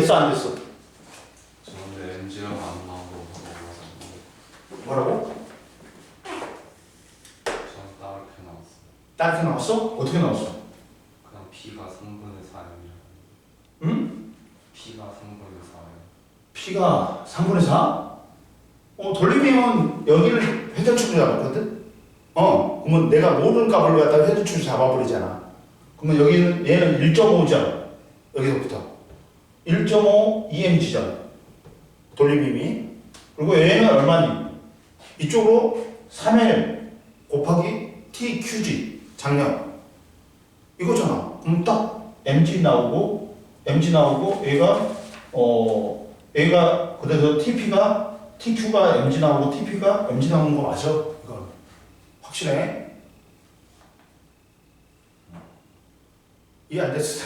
됐어 안 됐어? 저는 MG가 안 나오고 뭐라고? 저는 따르게 나왔어요. 따르게 나왔어? 어떻게 나왔어? 그냥 P가 3분의 4예요. 응? P가 3분의 4예요. P가 3분의 4? 돌리면 여기를 회전축으로 잡았거든? 그러면 내가 모든 값을 갖다가 회전축으로 잡아버리잖아. 그러면 여기는 얘는 1.5잖아. 여기서부터 1.5 EMG잖아. 돌림힘이. 그리고 얘는 얼마니? 이쪽으로 3L 곱하기 TQG 장력 이거잖아. 그럼 딱 MG 나오고 얘가 그래서 TQ가 MG 나오고 TP가 MG 나오는 거 맞아? 이거 확실해? 이해 안 됐어?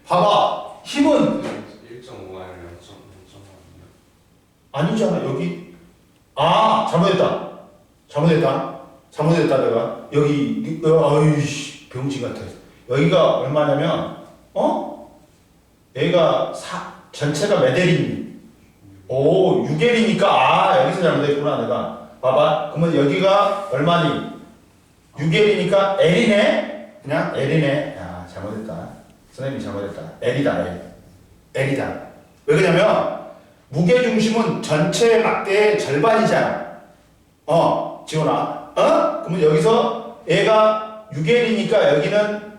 봐봐. 힘은 1.5 아니면 0.5이요. 아니잖아. 여기 잘못했다 내가 여기 어이씨 병신 같아. 여기가 얼마냐면 얘가 전체가 몇 L이니? 오 6L이니까 여기서 잘못했구나 내가. 봐봐. 그러면 여기가 얼마니? 6L이니까 L이네. 그냥 L이네. 야 잘못했다. 선생님이 잘못했다. L이다. 왜 그러냐면 무게중심은 전체 막대의 절반이잖아. 지원아. 그러면 여기서 얘가 6L이니까 여기는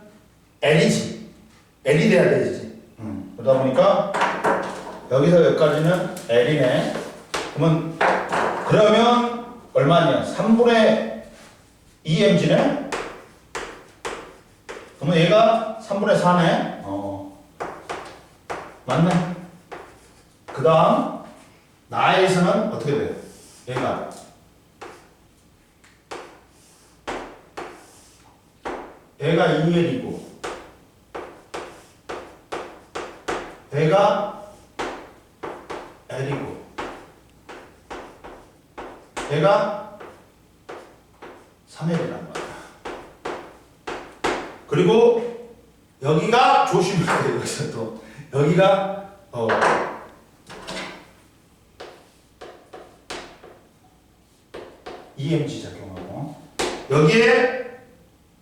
L이지. L이 돼야 되지. 그러다 보니까 여기서 여기까지는 L이네. 그러면 얼마냐? 3분의 2mg네? 그러면 얘가 3분의 4네? 맞네. 그 다음, 나에서는 어떻게 돼? 얘가 얘가 2L이고 얘가 L이고 얘가 3L이란 말이야. 그리고 여기가 조심해야 돼. 여기서 또 여기가 EMG 작용하고 여기에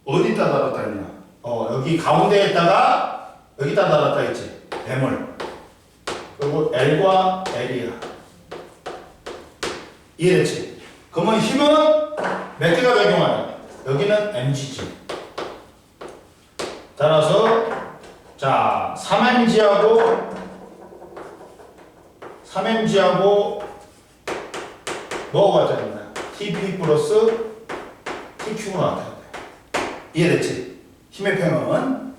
어디다 달았다 했냐? 여기 가운데에다가 여기다 달았다 했지. 배물. 그리고 L과 L이야. 이해됐지? 그러면 힘은 몇 개가 작용하냐? 여기는 mg지. 따라서 자 3mg하고 뭐가 같아야 되나? TP 플러스 TQ가 나타나야 돼. 이해됐지? 힘의 평형은.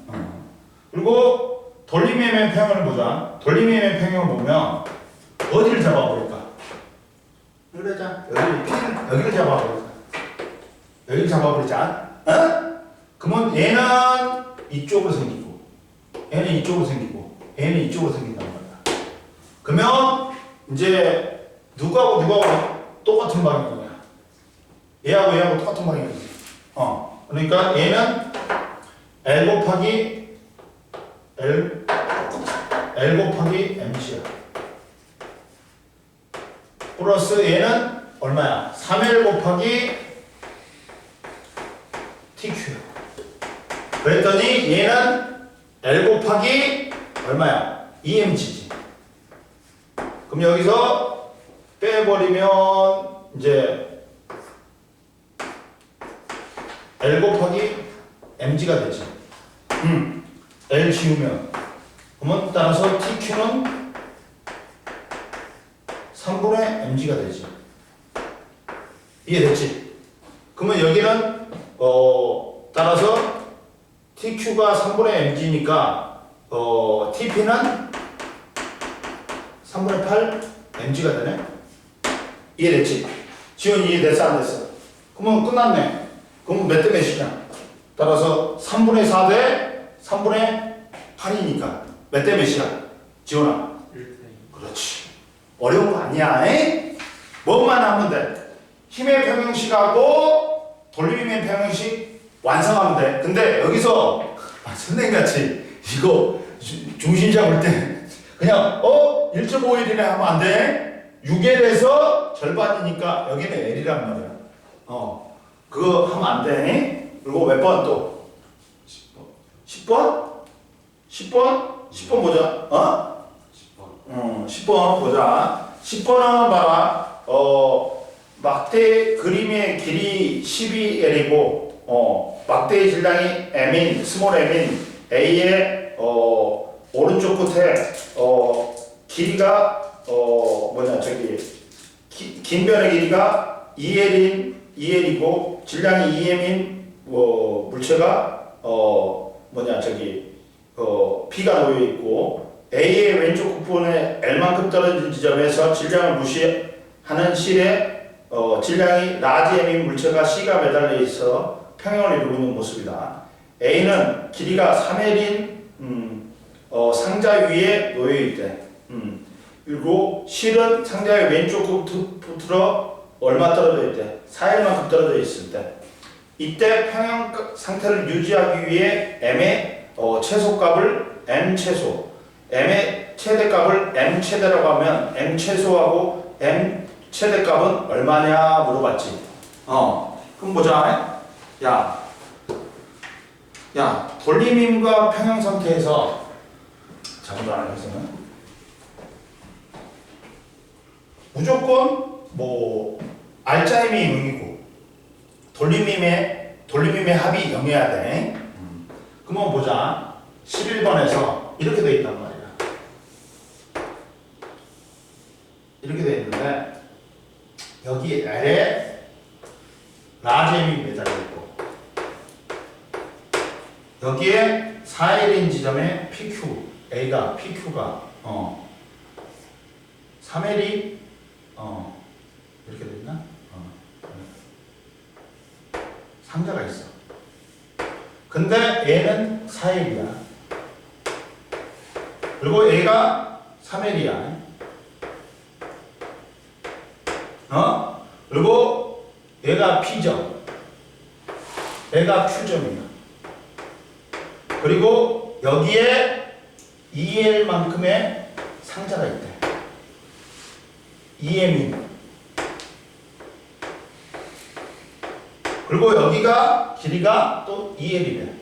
그리고 돌림의 평형을 보자. 돌림의 평형을 보면 어디를 잡아버릴까? 그러자. 여기를 잡아버릴까? 여기를 잡아버리자. 그러면 얘는 이쪽으로 생기고 얘는 이쪽으로 생기고 얘는 이쪽으로 생긴단 말이야. 그러면 이제 누구하고 똑같은 방향이야. 얘하고 똑같은 방향이지. 그러니까 얘는 L 곱하기 mg야. 플러스 얘는 얼마야? 3L 곱하기 TQ야. 그랬더니 얘는 L 곱하기 얼마야? EMG지. 그럼 여기서 빼버리면 이제 L 곱하기 mg가 되지. L 지우면 그러면 따라서 TQ는 3분의 mg가 되지. 이해됐지? 그러면 여기는 따라서 TQ가 3분의 mg니까 TP는 3분의 8 mg가 되네. 이해됐지? 지원이 이해됐어 안 됐어? 그러면 끝났네. 그럼 몇 대 몇이냐? 따라서 3분의 4 대 3분의 8이니까 몇 대 몇이야? 지원아 1대2. 그렇지. 어려운 거 아니야. 에? 뭐만 하면 돼. 힘의 평형식하고 돌림의 평형식 완성하면 돼. 근데 여기서 선생님같이 이거 중심 잡을 때 그냥 1.5L이네 하면 안 돼. 6L에서 절반이니까 여기는 L이란 말이야. 그거 하면 안 돼. 그리고 몇 번 또? 10번? 10번? 10번 보자. 10번. 10번 보자. 10번은 봐라. 막대 그림의 길이 12L이고, 막대의 질량이 M인, 스몰 M인 A의, 오른쪽 끝에, 길이가, 긴 변의 길이가 2L이고, 질량이 2M인, 물체가, B가 놓여 있고, A의 왼쪽 끝부분에 L만큼 떨어진 지점에서 질량을 무시하는 실에 질량이 라지 M인 물체가 C가 매달려 있어 평형을 이루고 있는 모습이다. A는 길이가 3L인 상자 위에 놓여 있대. 그리고 실은 상자의 왼쪽 끝부터 얼마 떨어져 있대? 4L만큼 떨어져 있을 때. 이때 평형 상태를 유지하기 위해 M의 최소값을 M 최소, M의 최대값을 M 최대라고 하면 M 최소하고 M 최대값은 얼마냐 물어봤지. 그럼 보자. 돌림임과 평형 상태에서 잠깐만 하겠습니다. 무조건 알짜임이 0이고 돌림임의 합이 0이어야 돼. 그러면 보자. 11번에서 이렇게 돼 있단 말이야. 이렇게 돼 있는데 여기 L에 라지 M이 매달려 있고 여기에 4L인 지점에 PQ가 3L이 이렇게 됐나? 상자가 있어. 근데 얘는 4L이야. 그리고 얘가 3L이야. 그리고 얘가 P점, 얘가 Q점이야. 그리고 여기에 2L만큼의 상자가 있대. 2M이. 그리고 여기가 길이가 또 2L이래.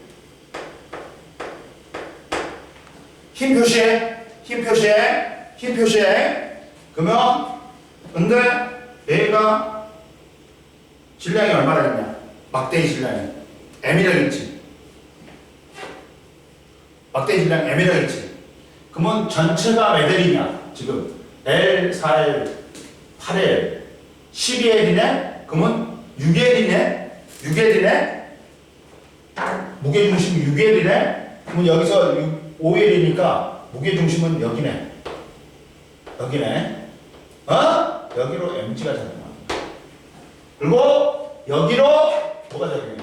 흰 표시해. 그러면 근데 얘가 질량이 얼마나 있냐? 막대의 질량이 M이라고 했지. 막대의 질량 M이라고 했지. 그러면 전체가 몇 L이냐? 지금 L, 4L, 8L, 12L이네? 그러면 6L이네? 무게중심이 6L이네? 그러면 여기서 5L이니까 무게중심은 여기네. 여기로 MG가 작용합니다. 그리고 여기로 뭐가 작용해?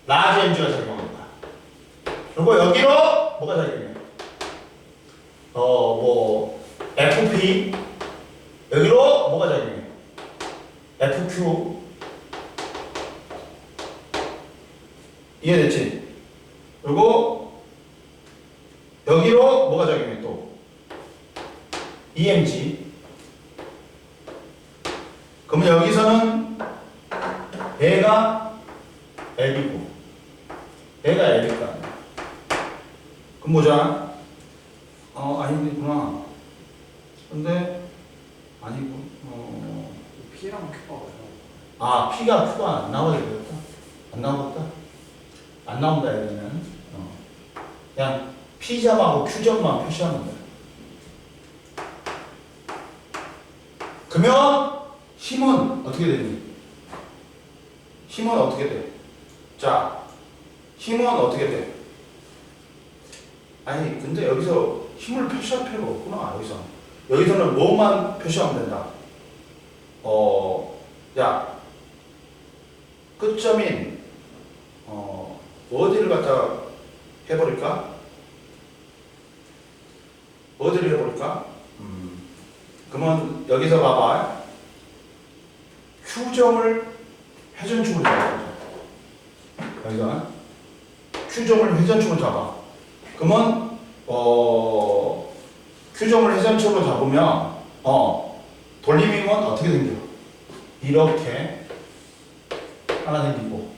라지 MG가 작용합니다. 그리고 여기로 뭐가 작용해? FP 여기로 뭐가 작용해? FQ 이해됐지? 그리고 여기로 뭐가 작용해 또? EMG. 그러면 여기서는 얘가 L이고 얘가 L일 거 아니야. 그럼 보자. 아니구나. 근데 아니고. P랑 Q가 와요. P가 Q가 안 나와야 되겠다. 안 나온다 여기는. 그냥 P점하고 Q점만 표시하면 돼. 그러면 힘은 어떻게 되니? 힘은 어떻게 돼? 자, 힘은 어떻게 돼? 아니 근데 여기서 힘을 표시할 필요가 없구나. 여기서는 뭐만 표시하면 된다. 끝점인 어디를 갖다 해버릴까? 그러면 여기서 봐봐. Q점을 회전축으로 잡아. 여기서 Q점을 회전축으로 잡아. 그러면 Q점을 회전축으로 잡으면 돌림이면 어떻게 생겨? 이렇게 하나 생기고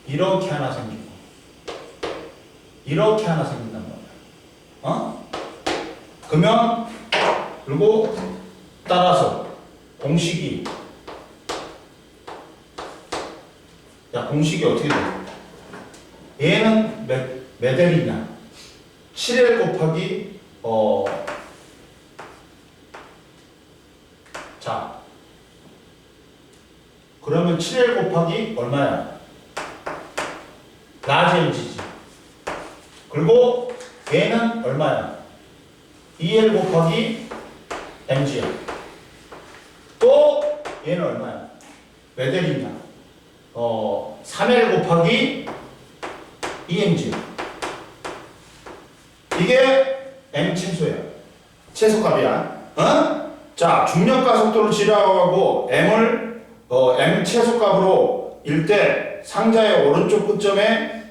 이렇게 하나 생기고 이렇게 하나 생긴단 말이야. 그러면 그리고 따라서 공식이 공식이 어떻게 돼? 얘는 몇 L이냐? 7L 곱하기 자 그러면 7L 곱하기 얼마야? 라지 mg지. 그리고 얘는 얼마야? 2L 곱하기 mg야. 또 얘는 얼마야? 몇 L이냐? 3L 곱하기 2mg. 이게 m 최소야. 최소값이야. 자, 중력과 속도를 지라고 m을 m 최소값으로 일 때 상자의 오른쪽 끝점에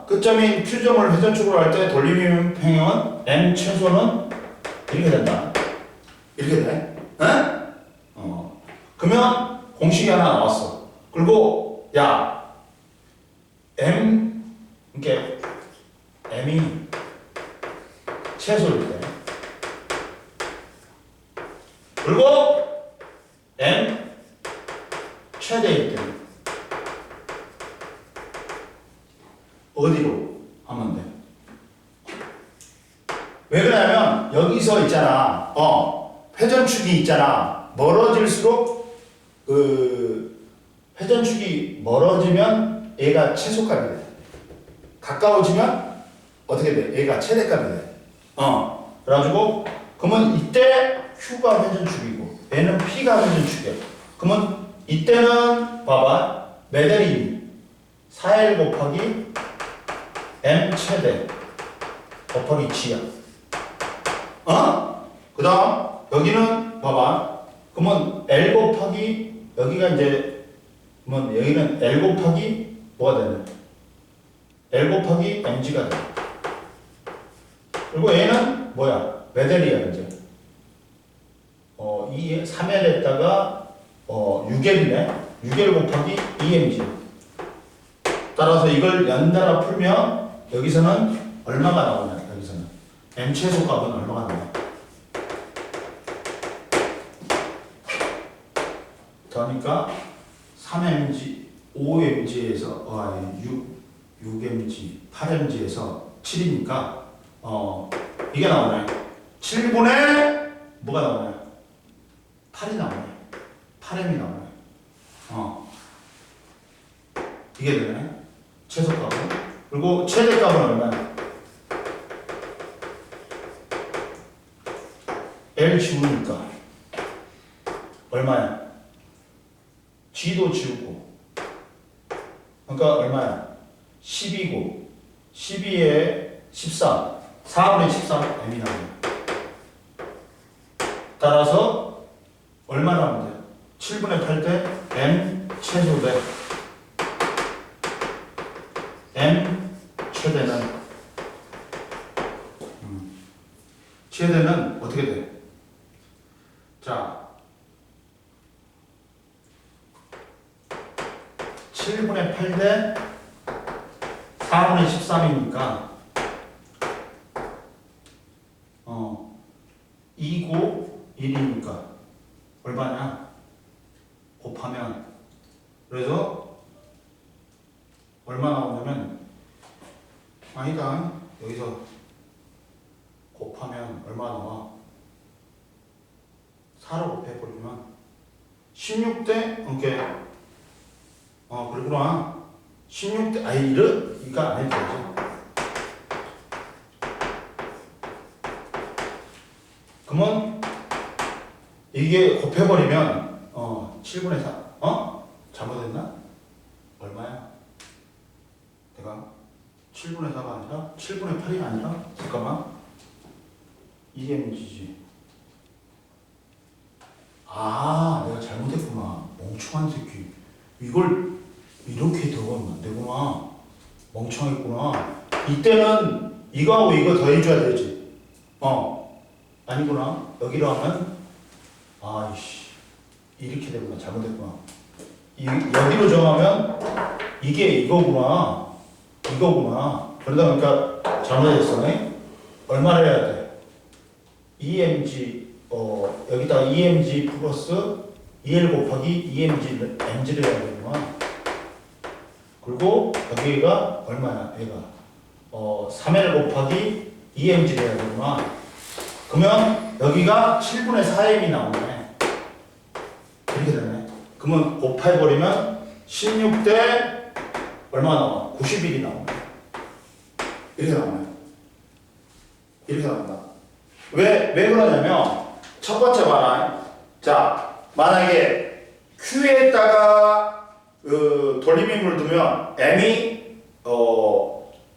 끝점인 Q점을 회전축으로 할 때 돌림의 평형은 m 최소는 이렇게 된다. 이렇게 돼. 그러면 공식이 하나 나왔어. 그리고 이렇게 m이 최소일 때 그리고 m 최대일 때 어디로 하면 돼? 왜 그러냐면 여기서 있잖아. 회전축이 있잖아. 멀어질수록 회전축이 멀어지면 얘가 최소값이 돼. 가까워지면 어떻게 돼? 얘가 최대값이 돼. 그래가지고 그러면 이때 Q가 회전축이고 얘는 P가 회전축이야. 그러면 이때는 봐봐. 몇 L이니? 4L 곱하기 M 최대 곱하기 G야. 그 다음 여기는 봐봐. 그러면 L 곱하기 여기가 이제 그러면 여기는 L 곱하기 뭐가 되냐? L 곱하기 mg가 돼. 그리고 얘는 뭐야? 몇 L이야 이제? 이 3L에다가 6L이네. 6L 곱하기 2mg. 따라서 이걸 연달아 풀면 여기서는 얼마가 나오냐? 여기서는 m 최소값은 얼마가 나오냐? 그러니까 3mg, 5mg에서 6mg, 8mg에서 7이니까 이게 나오네. 7분의 뭐가 나오네? 8이 나오네. 8m이 나오네. 이게 되네. 최소값은. 그리고 최대값은 얼마야? L 지우니까 얼마야? G도 지우고 그러니까 얼마야? 10이고 12에 13 4분의 13 M이 나와요. 따라서 얼마 나오면 돼요? 7분의 8 대 M 최소 대 M 최대는 어떻게 돼? 자 7분의 8 대 4분의 13이니까 2고 1이니까 얼마냐? 곱하면 그래서 얼마 나오냐면 아니다. 여기서 곱하면 얼마 나와? 4로 곱해버리면 16대 이렇게 그러구나. 16대 이거 안 해도 되죠. 그러면 이게 곱해버리면 7분의 4 잘못했나? 얼마야? 내가 7분의 4가 아니라 7분의 8이 아니라 잠깐만 2mg지. 내가 잘못했구나. 멍청한 새끼. 이걸 이렇게 들어가면 안 되구나. 멍청했구나. 이때는 이거하고 이거 더해줘야 되지. 아니구나. 여기로 하면 아이씨 이렇게 되구나. 잘못됐구나. 여기로 정하면 이게 이거구나. 그러다 보니까 잘못했어. 얼마를 해야 돼? EMG 여기다가 EMG 플러스 EL 곱하기 EMG MG를 해야 되구나. 그리고 여기가 얼마야? 얘가 3L 곱하기 EMG를 해야 되구나. 그러면 여기가 7분의 4m이 나오네. 이렇게 되네. 그러면 곱해버리면 16대 얼마 나와? 91이 나오네. 이렇게 나오네. 이렇게 나온다. 왜 그러냐면 첫 번째 봐라. 자, 만약에 Q에다가 돌림임을 두면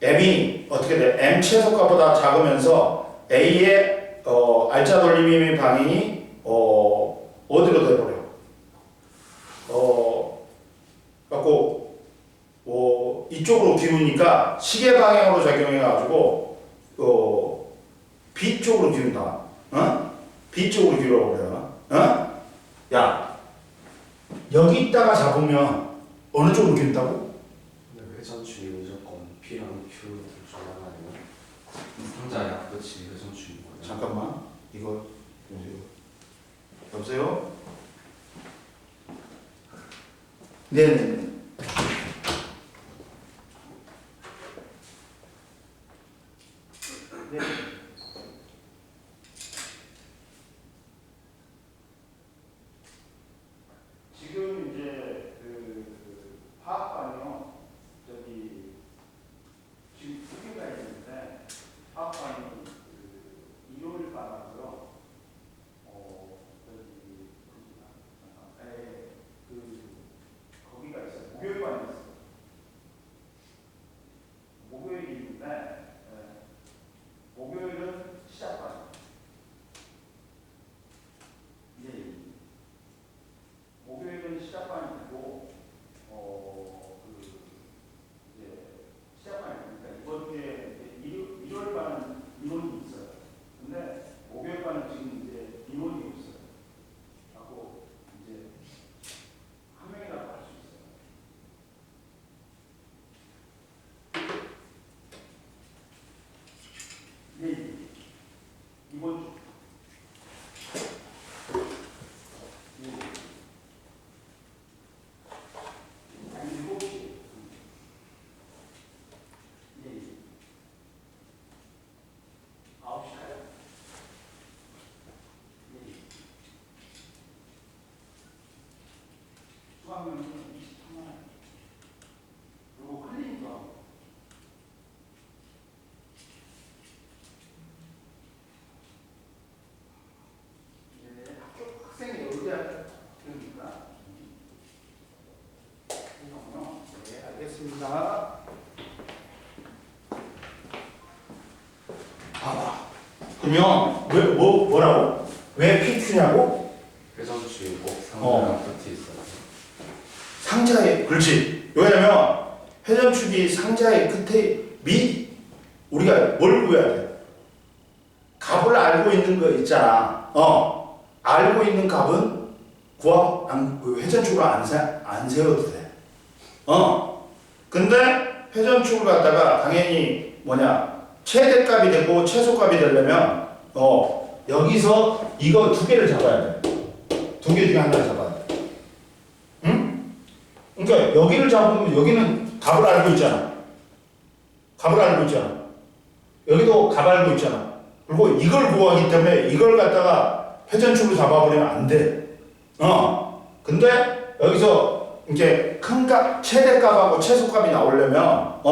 M이 어떻게 돼? M 최소값보다 작으면서 A의 알짜 돌림임의 방향이 어디로 돼버려? 갖고 이쪽으로 기우니까 시계 방향으로 작용해가지고 B 쪽으로 기운다. B 쪽으로 기울어버려. 야, 여기 있다가 잡으면 어느 쪽으로 기운다고? 근데 회전축이 무조건 P랑 Q 둘중 하나예요. 상자의 앞끝이 회전축인 거예요. 잠깐만, 이거 여보세요? 네네. 네. 지금 이제 화학반이요. 저기 지금 두 개가 있는데 화학반이 일요일반하고요. 거기가 있어요. 목요일반이 있어요. 목요일이 있는데 목요일은 시작반. 목요일은 시작반이 되고 이제 시작반이 되니까 이번 주에 일요일반은 이론이 있어요. 근데 목요일반은 지금 이제 이론이 없어요. 하고 이제 한 명이라도 할 수 있어요. 네, 이번 주. 수학은 23만 그리고 클리닉도 하고 이제 학생이 의대학교니까 그렇군요. 네, 알겠습니다. 그러면 뭐라고? 왜 PQ냐고? 회전축이 꼭 상자의 앞끝이 있어요. 상자의 그렇지. 왜냐면 회전축이 상자의 끝에 우리가 뭘 구해야 돼? 값을 알고 있는 거 있잖아. 알고 있는 값은 회전축으로 안 세워도 돼. 근데 회전축을 갖다가 당연히 최대값이 되고 최소값이 되려면 여기서 이거 두 개를 잡아야 돼. 두 개 중에 하나를 잡아야 돼. 응? 그러니까 여기를 잡으면 여기는 값을 알고 있잖아. 여기도 값 알고 있잖아. 그리고 이걸 구하기 때문에 이걸 갖다가 회전축으로 잡아버리면 안 돼. 근데 여기서 이제 큰 값, 최대값하고 최소값이 나오려면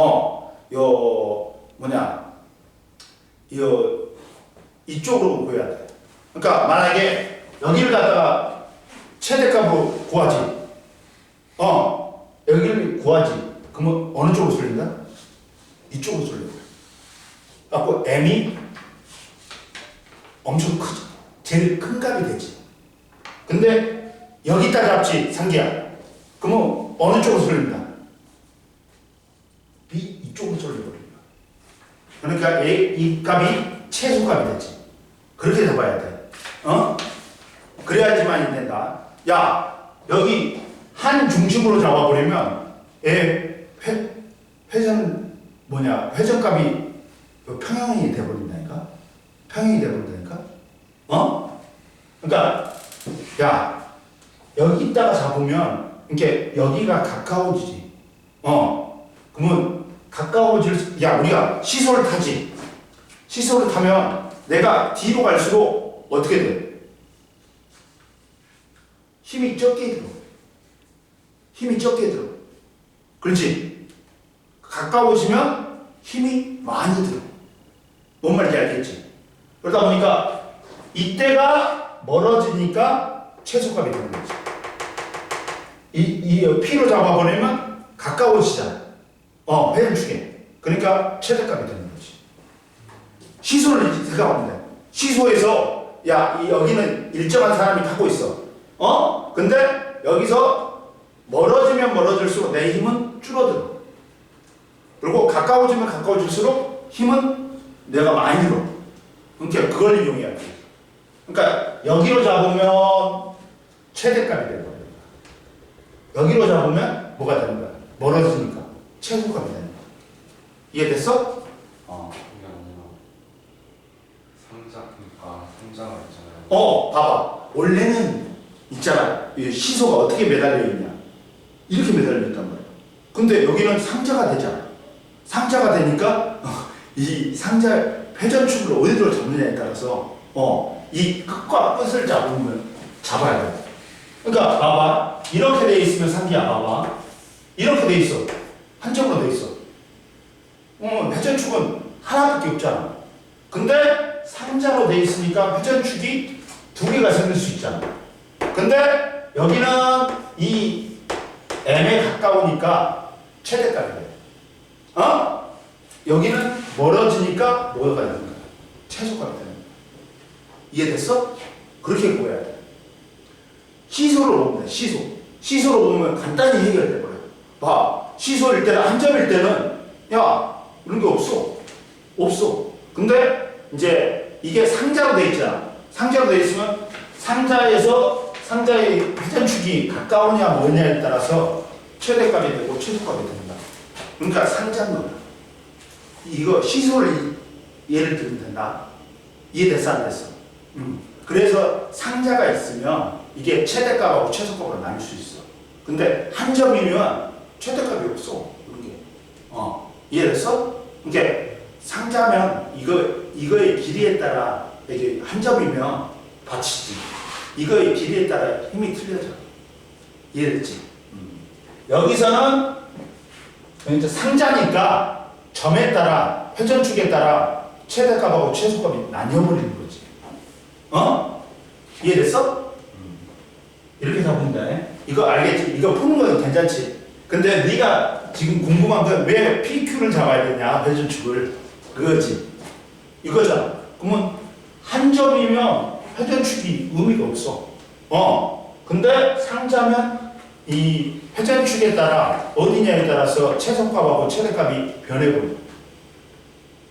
이쪽으로 구해야 돼. 그러니까 만약에 여기를 갖다가 최대값으로 구하지. 여기를 구하지. 그러면 어느 쪽으로 쏠린다? 이쪽으로 쏠린다. 그래서 M이 엄청 크죠. 제일 큰 값이 되지. 근데 여기다 잡지, 상기야. 그러면 어느 쪽으로 쏠린다? B 이쪽으로 쏠려버린다. 그러니까 이 값이 최소값이 되지. 그렇게 잡아야 돼. 그래야지만 된다. 야, 여기 한 중심으로 잡아버리면 회전 회전값이 평형이 돼버린다니까? 평형이 돼버린다니까? 그러니까 야, 여기 있다가 잡으면 이렇게 여기가 가까워지지. 그러면 야, 우리가 시소를 타지. 시소를 타면 내가 뒤로 갈수록 어떻게 돼? 힘이 적게 들어. 힘이 적게 들어. 그렇지? 가까워지면 힘이 많이 들어. 뭔 말인지 알겠지? 그러다 보니까 이때가 멀어지니까 최소값이 되는 거지. 이 P로 잡아버리면 가까워지잖아. 회전축에. 그러니까 최대값이 되는 거지. 시소를 생각하면 돼. 시소에서 여기는 일정한 사람이 타고 있어. 근데 여기서 멀어지면 멀어질수록 내 힘은 줄어들어. 그리고 가까워지면 가까워질수록 힘은 내가 많이 들어. 그러니까 그걸 이용해야 돼. 그러니까 여기로 잡으면 최대값이 되는 거야. 여기로 잡으면 뭐가 되는 거야? 멀어지니까 최소값이 되는 거야. 이해됐어? 그게 아니라 상자가 있잖아요. 봐봐. 원래는 있잖아. 이 시소가 어떻게 매달려 있냐? 이렇게 매달려 있단 말이야. 근데 여기는 상자가 되잖아. 상자가 되니까 이 상자 회전축을 어디로 잡느냐에 따라서 이 끝과 끝을 잡아야 돼. 그러니까 봐봐. 이렇게 돼 있으면 상기야. 봐봐. 이렇게 돼 있어. 한쪽으로 돼 있어. 회전축은 하나밖에 없잖아. 근데 상자로 돼 있으니까 회전축이 두 개가 생길 수 있잖아. 근데 여기는 이 M에 가까우니까 최대값이 돼. 여기는 멀어지니까 뭐가 되는 거야? 최소값이 되는 거야. 이해됐어? 그렇게 구해야 돼. 시소로 보면 돼. 시소로 보면 간단히 해결돼 버려. 봐. 시소일 때는 한 점일 때는 이런 게 없어. 근데 이제 이게 상자로 돼 있잖아. 상자로 돼 있으면 상자의 회전축이 가까우냐 멀냐에 따라서 최대값이 되고 최소값이 된다. 그러니까 상자는 이거 시소를 예를 들면 된다. 이해됐어 안 됐어? 그래서 상자가 있으면 이게 최대값하고 최소값으로 나눌 수 있어. 근데 한 점이면 최대값이 없어. 그런 게. 이해됐어? 이게 상자면 이거의 길이에 따라 이게 한 점이면 받치지. 이거의 길이에 따라 힘이 틀려져. 이해됐지? 여기서는 이제 상자니까 점에 따라 회전축에 따라 최대값하고 최소값이 나뉘어버리는 거지. 이해됐어? 이렇게 잡으면 돼. 이거 알겠지? 이거 푸는 건 괜찮지? 근데 네가 지금 궁금한 건 왜 PQ를 잡아야 되냐? 회전축을. 그거지. 이거잖아. 그러면 한 점이면 회전축이 의미가 없어. 근데 상자면 이 회전축에 따라 어디냐에 따라서 최소값하고 최대값이 변해버려.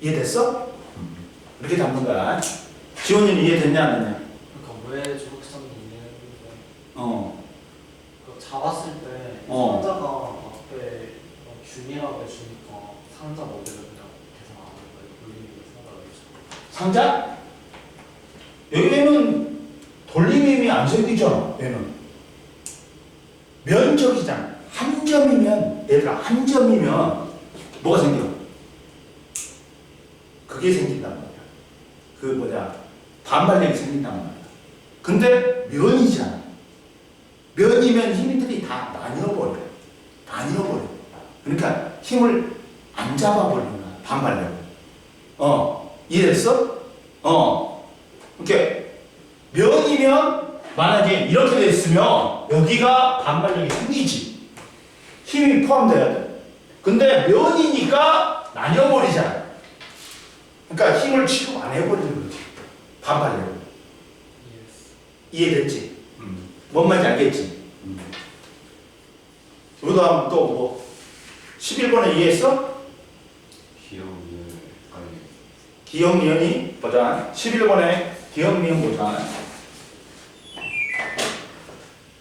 이해됐어? 이렇게 잡는 거야. 지원이는 이해됐냐 안 됐냐? 그러니까 왜 저렇게 썼는지 이해했는데 그 잡았을 때 상자가 앞에 균이라고 해주니까 상자 모델을 그냥 계산 안 하는 거예요. 돌리는 상자가 있죠. 상자? 여기에는 돌림힘이 안 생기잖아. 얘는 면적이잖아. 한 점이면 얘들아 한 점이면 뭐가 생겨? 그게 생긴단 말이야. 반발력이 생긴단 말이야. 근데 면이잖아. 면이면 힘들이 다 나뉘어버려. 그러니까 힘을 안 잡아버리는 거야. 반발력을. 이해됐어? 이렇게 면이면 만약에 이렇게 돼 있으면 여기가 반발력이 생기지. 힘이 포함돼야 돼. 근데 면이니까 나뉘어버리잖아. 그러니까 힘을 취급 안 해버리는 거지. 반발력을. 이해됐지? 뭔 말인지 알겠지? 우리도 한번 또 11번에 이해했어? 기억을 빨리 기억 니은이 보자. 11번에 기억 니은 보자.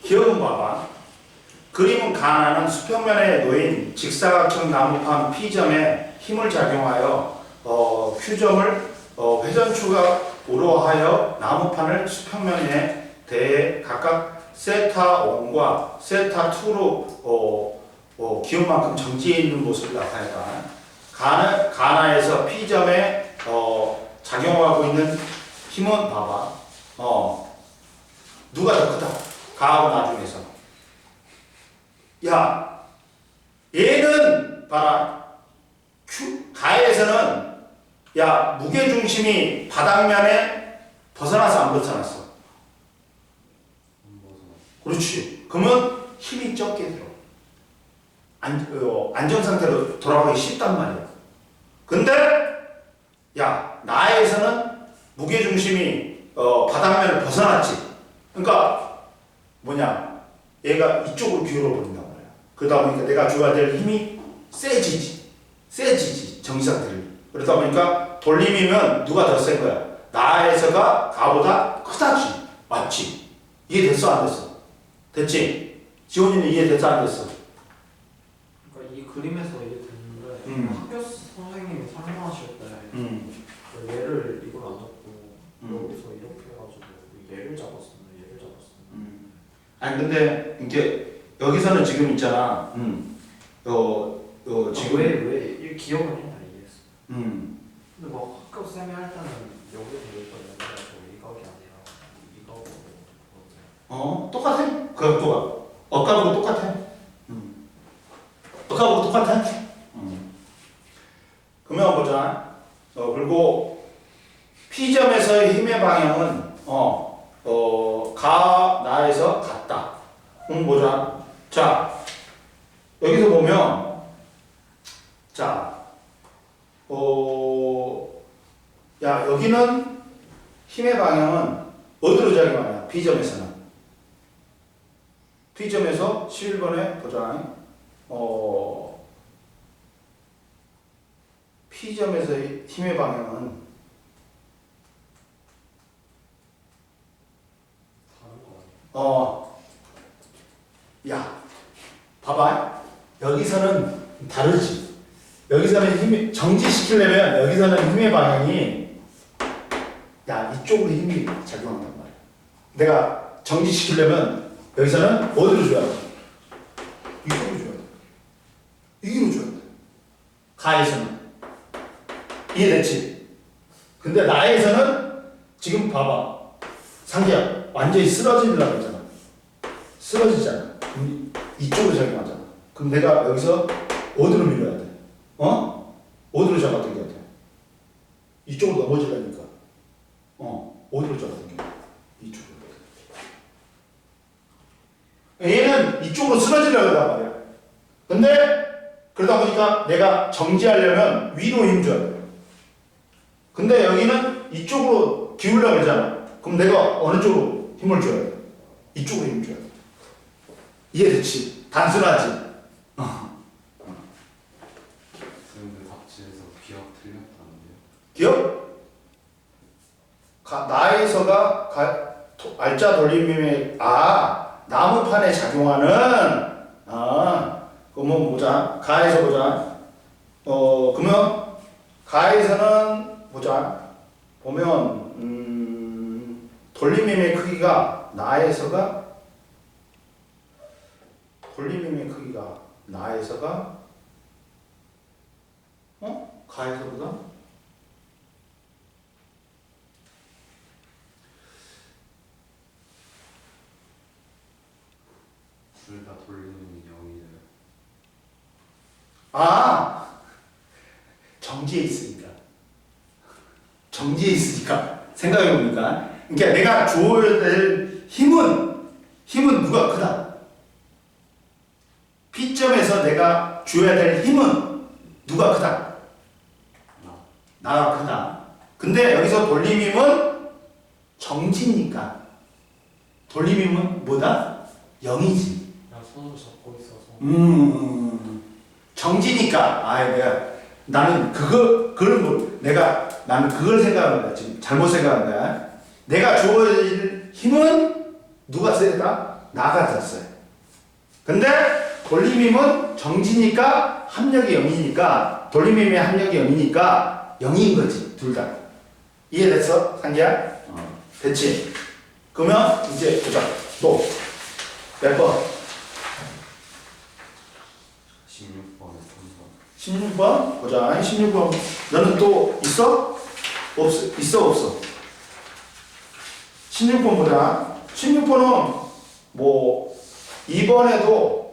기억은 봐봐. 그림은 가나는 수평면에 놓인 직사각형 나무판 P점에 힘을 작용하여 Q점을 회전축으로 하여 나무판을 수평면에 대해 각각 세타 1과 세타 2로 기울만큼 정지해 있는 모습을 나타낸다. 가나에서 P점에 작용하고 있는 힘은 봐봐. 누가 더 크다? 가하고 나 중에서. 야, 얘는 봐라. 가에서는 야, 무게중심이 바닥면에 벗어나서 안 벗어났어. 그렇지. 그러면 힘이 적게 들어. 안정상태로 돌아가기 쉽단 말이야. 근데 야, 나에서는 무게중심이 바닥면을 벗어났지. 그러니까 뭐냐, 얘가 이쪽으로 기울어 버린단 말이야. 그러다 보니까 내가 줘야 될 힘이 세지지 정지상태를. 그러다 보니까 돌림이면 누가 더 센 거야? 나에서가 가보다 크다지. 맞지? 이해됐어 안 됐어? 됐지? 지원이는 이해됐어 안 됐어? 그러니까 이 그림에서 이해됐는데 학교 선생님이 설명하실 때 그 얘를 이걸 안 잡고 여기서 이렇게 해가지고 얘를 잡았으면 얘를 잡았으면 아니 근데 이게 여기서는 지금 있잖아. 지금 왜 기억은 했나 이해했어. 음. 근데 뭐 학교 쌤이 할 때는 여기서 연결해서 이각이 아니라 이각으로 똑같아. 그 각도가 억각으로 똑같아. 억각으로 똑같아. 그러면 보자. 그리고 P점에서의 힘의 방향은 나에서 같다. 보자. 자, 여기서 보면 자, 야, 여기는 힘의 방향은 어디로 작용하냐? B점에서는. B점에서 11번에 보자. P점에서의 힘의 방향은 야, 봐봐. 여기서는 다르지. 여기서는 힘이 정지시키려면 여기서는 힘의 방향이 야, 이쪽으로 힘이 작용한단 말이야. 내가 정지시키려면 여기서는 어디로 줘야 돼? 이쪽으로 줘야 돼. 여기로 줘야 돼. 가에서는. 이해됐지? 근데 나에서는 지금 봐봐. 상기야, 완전히 쓰러지려고 했잖아. 쓰러지잖아. 그럼 이쪽으로 작용하잖아. 그럼 내가 여기서 어디로 밀어야 돼? 어디로 잡아당겨야 돼? 이쪽으로 넘어지려니까. 어디로 잡아당겨? 이쪽으로. 얘는 이쪽으로 쓰러지려고 한단 말이야. 근데 그러다 보니까 내가 정지하려면 위로 힘줘야 돼. 근데 여기는 이쪽으로 기울려고 하잖아. 그럼 내가 어느 쪽으로 힘을 줘야 돼? 이쪽으로 힘 줘야 돼. 이해됐지? 단순하지? 선생님들 답지에서 기억 틀렸다는데요. 기억? 나에서가 알짜 돌림힘의 나무판에 작용하는 그러면 보자. 가에서 보자. 그러면 가에서는 보자. 보면 돌림힘의 크기가 나에서가 돌림힘의 크기가 나에서가 가에서보다 둘 다 돌리는 0이래요. 정지해 있으니까. 정지해 있으니까. 생각해보니까. 그러니까 내가 줘야 될 힘은 누가 크다? P점에서 내가 줘야 될 힘은 누가 크다? 나가 크다. 근데 여기서 돌림힘은 정지니까. 돌림힘은 뭐다? 0이지. 그냥 손으로 잡고 있어서 정지니까. 내가 나는 나는 그걸 생각한 거야. 지금 잘못 생각한 거야. 내가 주어질 힘은 누가 세다? 나가 졌어요. 근데 돌림힘은 정지니까 합력이 0이니까 돌림힘의 합력이 0이니까 0인 거지. 둘 다. 이해됐어? 상기야? 됐지? 그러면 이제 보자. 또 몇 번? 16번에 3번. 16번? 보자. 16번. 너는 또 있어? 있어? 없어? 16번 보자. 16번은 뭐 2번에도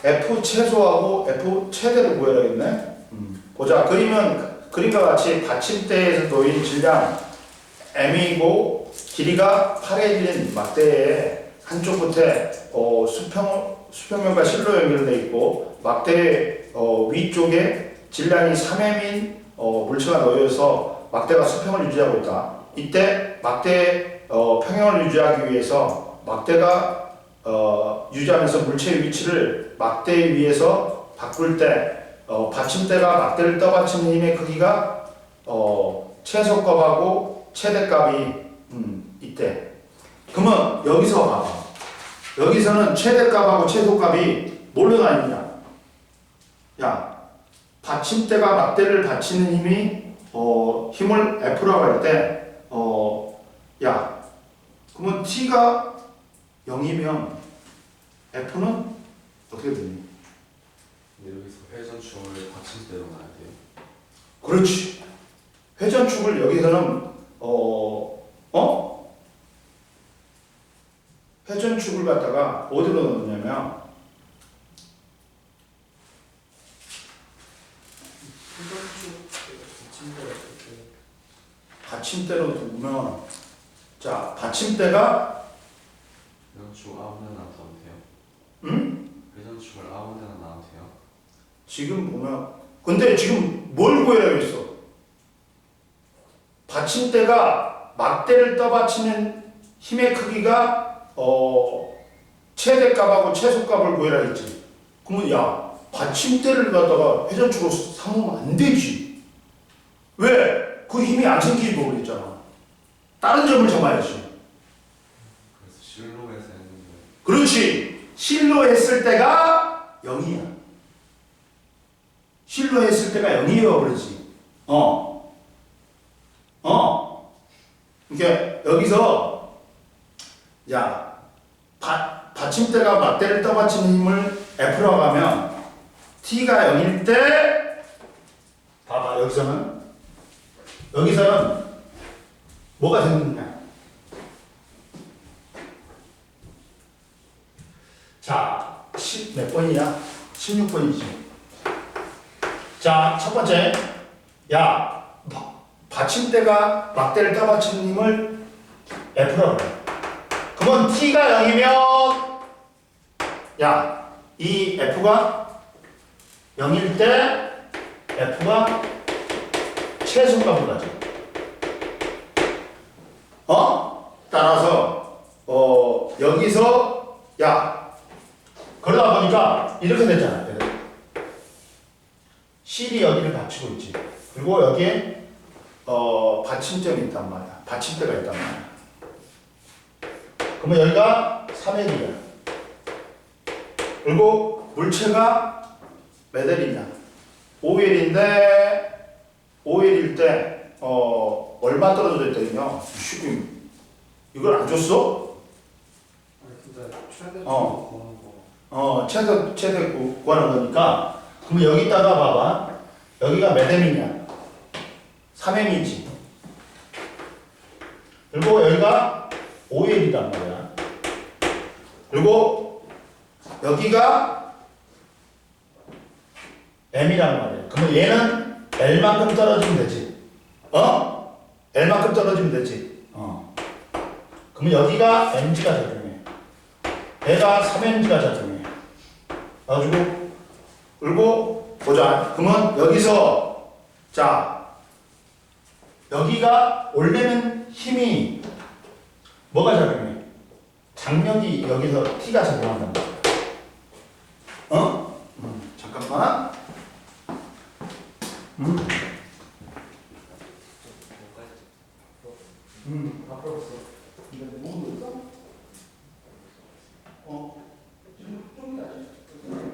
F 최소하고 F 최대를 구해라 했네. 보자. 그림과 같이 받침대에서 놓인 질량 M이고 길이가 8에 길인 막대의 한쪽 끝에 수평면과 실로 연결되어 있고 막대 위쪽에 질량이 3M인 물체가 놓여서 막대가 수평을 유지하고 있다. 이때 막대 평형을 유지하기 위해서 막대가 유지하면서 물체의 위치를 막대 위에서 바꿀 때 받침대가 막대를 떠받치는 힘의 크기가 최소값하고 최대값이 있대. 그러면 여기서 봐봐. 여기서는 최대값하고 최소값이 뭘로 나뉘냐? 야, 받침대가 막대를 받치는 힘을 F라고 할 때, 야, 그러면 T가 0이면 F는 어떻게 되니? 근데 여기서 회전축을 받침대로 놔야 돼요. 그렇지. 회전축을 여기서는 회전축을 갖다가 어디로 넣느냐면 받침대로 두면 자 받침대가 회전축 아무 데나 놔도 돼요. 응? 회전축을 아무 데나 놔도 돼요. 지금 보면 근데 지금 뭘 구해라고 했어? 받침대가 막대를 떠받치는 힘의 크기가 최대값하고 최소값을 구해라 했지. 그러면 야 받침대를 갖다가 회전축으로 삼으면 안 되지. 왜? 그 힘이 안 생기고 그랬잖아. 다른 점을 잡아야지. 그래서 실로에서 했는데. 그렇지. 실로 했을 때가 0이야. 실로 했을 때가 0이에요. 그렇지. 그러니까 여기서 야 받침대가 막대를 떠받치는 힘을 F라고 하면 T가 0일 때 봐봐 여기서는 뭐가 생기느냐? 자, 몇 번이야? 16번이지. 자, 첫 번째. 야, 받침대가 막대를 떠받치는 힘을 F라고 해. 그러면 T가 0이면 야, 이 F가 0일 때 F가 최소값을 가져. 따라서 여기서 야 그러다 보니까 이렇게 됐잖아. 실이 여기를 받치고 있지. 그리고 여기에 받침점이 있단 말이야. 받침대가 있단 말이야. 그러면 여기가 3L이야. 그리고 물체가 몇 L이냐? 5L인데 5L일 때 얼마 떨어져 있거든요. 이걸 안 줬어? 아니 근데 최대 구하는 거. 최대 구하는 거니까. 그럼 여기다가 봐봐. 여기가 몇 M이냐? 3M이지. 그리고 여기가 5L이단 말이야. 그리고 여기가 M이란 말이야. 그러면 얘는 L만큼 떨어지면 되지. L만큼 떨어지면 되지. 그러면 여기가 MG가 작용해. 얘가 3MG가 작용해. 가지고 그리고 보자. 그러면 여기서 자 여기가 올리는 힘이 뭐가 작용해? 장력이 여기서 T가 작용한단 말이야. 잠깐만. 다 풀었어. 근데 뭐 있어? 지금 좀 나지.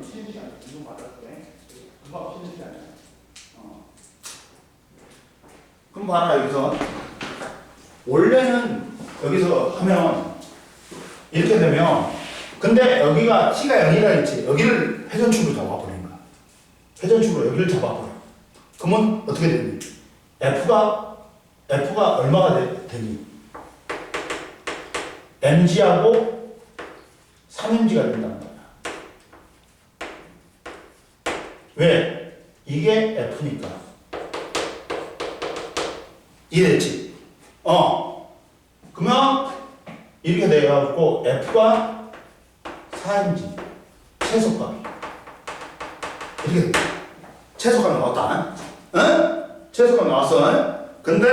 쉬는 시간 지금 맞았네. 금방 쉬는 시간이야. 그럼 봐라 여기서 원래는 여기서 하면 이렇게 되면 근데 여기가 t가 0이라 했지. 여기를 회전축으로 잡아버린 거야. 회전축으로 여기를 잡아버려. 그러면 어떻게 되니? F가 얼마가 되니? mg하고 3mg가 된다는 거야. 왜? 이게 F니까. 이해됐지? 그러면 이렇게 돼가지고 F가 4mg 최소값 이렇게 돼. 최소값 나왔다. 응? 최소값 나왔어. 근데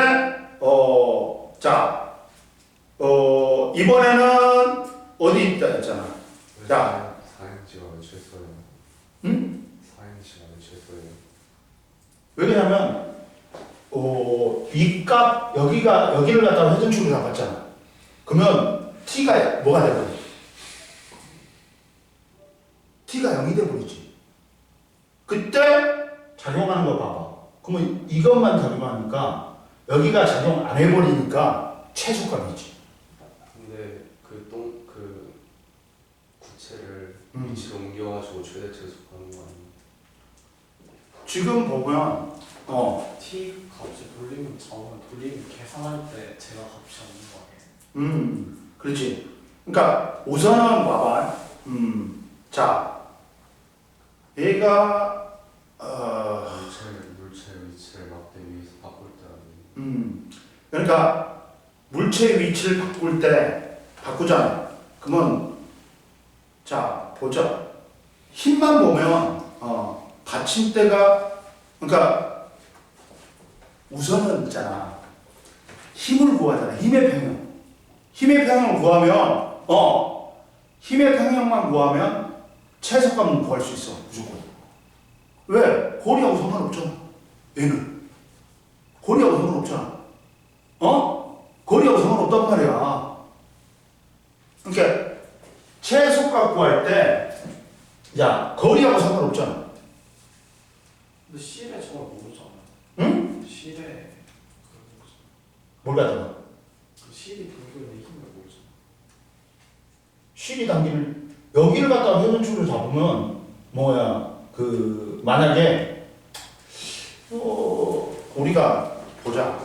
자 이번에는 어디 있다 했잖아. 자 4인치가 왜 최소예요? 응? 4인치가 왜 최소예요? 왜냐면 이 값 여기를 갖다가 회전축으로 잡았잖아. 그러면 t가 뭐가 돼버려? t가 0이 돼버리지. 그때 작용하는 거 봐봐. 그러면 이것만 작용하니까 여기가 작용 안 해버리니까 최소값이지. 근데 그 구체를 위치로 옮겨가지고 최대 최소하는 거 아니에요? 지금 보면 t 값이 돌리면 잡으면 돌리면 계산할 때 제가 값이 없는 거 아니에요? 그렇지. 그러니까 우선은 봐봐. 자, 얘가 물체 위치를 막대 위에서 바꿀 때 아니에요? 그러니까 물체의 위치를 바꿀 때 바꾸잖아. 그러면 자 보자. 힘만 보면 받침대가 그러니까 우선은 있잖아. 힘을 구하잖아. 힘의 평형. 힘의 평형을 구하면 힘의 평형만 구하면 최소값은 구할 수 있어. 무조건. 왜? 고리하고 상관없잖아. 얘는 고리하고 상관없잖아. 거리하고 상관없단 말이야. 그러니까 최소값 구할 때, 야 거리하고 상관없잖아. 근데 실에 저걸 모르잖아요. 응? 실에 뭘 갖다가? 그 실이 담겨 있는 힘을 모르잖아요. 실이 당기는 여기를 갖다가 회전축으로 잡으면 만약에 우리가 보자.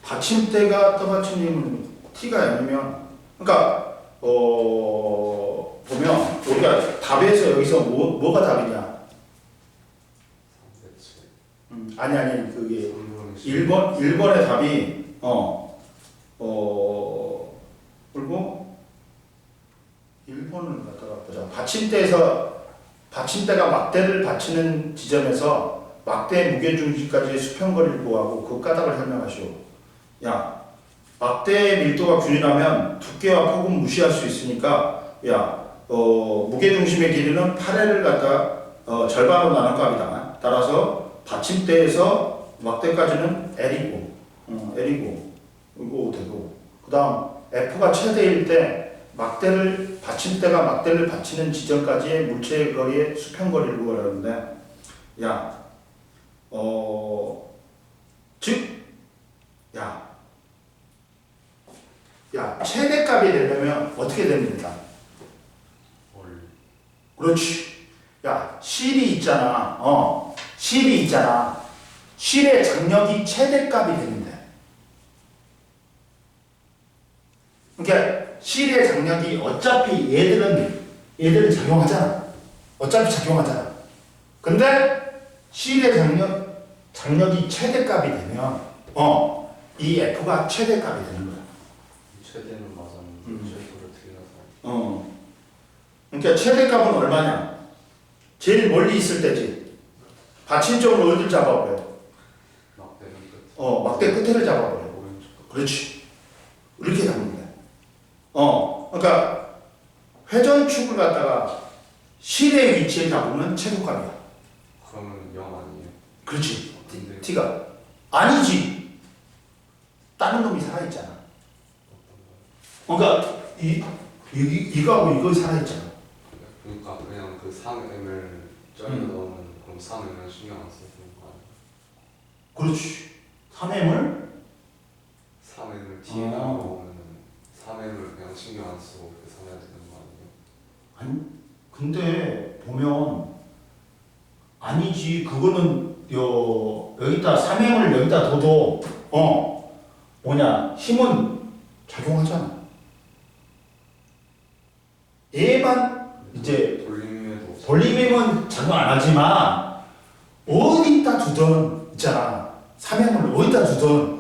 받침대가 떠받침되면 t가 0이면 그러니까 보면 우리가 답에서 여기서 뭐가 답이냐? 3대체 아니 그게 3분의 1번의 답이 그리고 1번을 갖다가 보자. 받침대가 막대를 받치는 지점에서 막대 무게중심까지의 수평거리를 구하고 그 까닭을 설명하시오. 야, 막대의 밀도가 균일하면 두께와 폭은 무시할 수 있으니까 무게중심의 길이는 8L을 갖다 절반으로 나눌 값이다. 따라서 받침대에서 막대까지는 L이고 이거 되고 그 다음 F가 최대일 때 받침대가 막대를 받치는 지점까지의 물체의 거리의 수평거리를 구하려는데 최대값이 되려면 어떻게 됩니까? 그렇지. 실이 있잖아. 실의 장력이 최대값이 되는데. 그러니까 실의 장력이 어차피 얘들은 작용하잖아. 근데 실의 장력이 최대값이 되면 이 F가 최대값이 되는 거야. 최대는 맞았는데 최소를 틀려서 그러니까 최대값은 얼마냐? 제일 멀리 있을 때지. 받침점을 어디를 잡아버려? 막대는 끝 막대 끝에를 잡아버려. 오른쪽 그렇지. 이렇게 잡는 거야. 그러니까 회전축을 갖다가 실의 위치에 잡으면 최소값이야. 그렇지. 근데 T가 아니지. 다른 놈이 살아있잖아. 그러니까 이거하고 이거 살아있잖아. 그러니까 그냥 그 3m을 쩔려 넣으면 그럼 3m을 신경 안 써도 되는 거 아니야? 그렇지. 3M을 3m을 T에다 넣으면 3m을 그냥 신경 안 쓰고 계산해야 되는 거 아니에요? 아니 근데 보면 아니지. 그거는 여기다 3M을 여기다 둬도 뭐냐 힘은 작용하잖아. 얘만 이제 돌림에도 돌림힘은 작용 안 하지만 어디다 두든 있잖아. 3M을 어디다 두든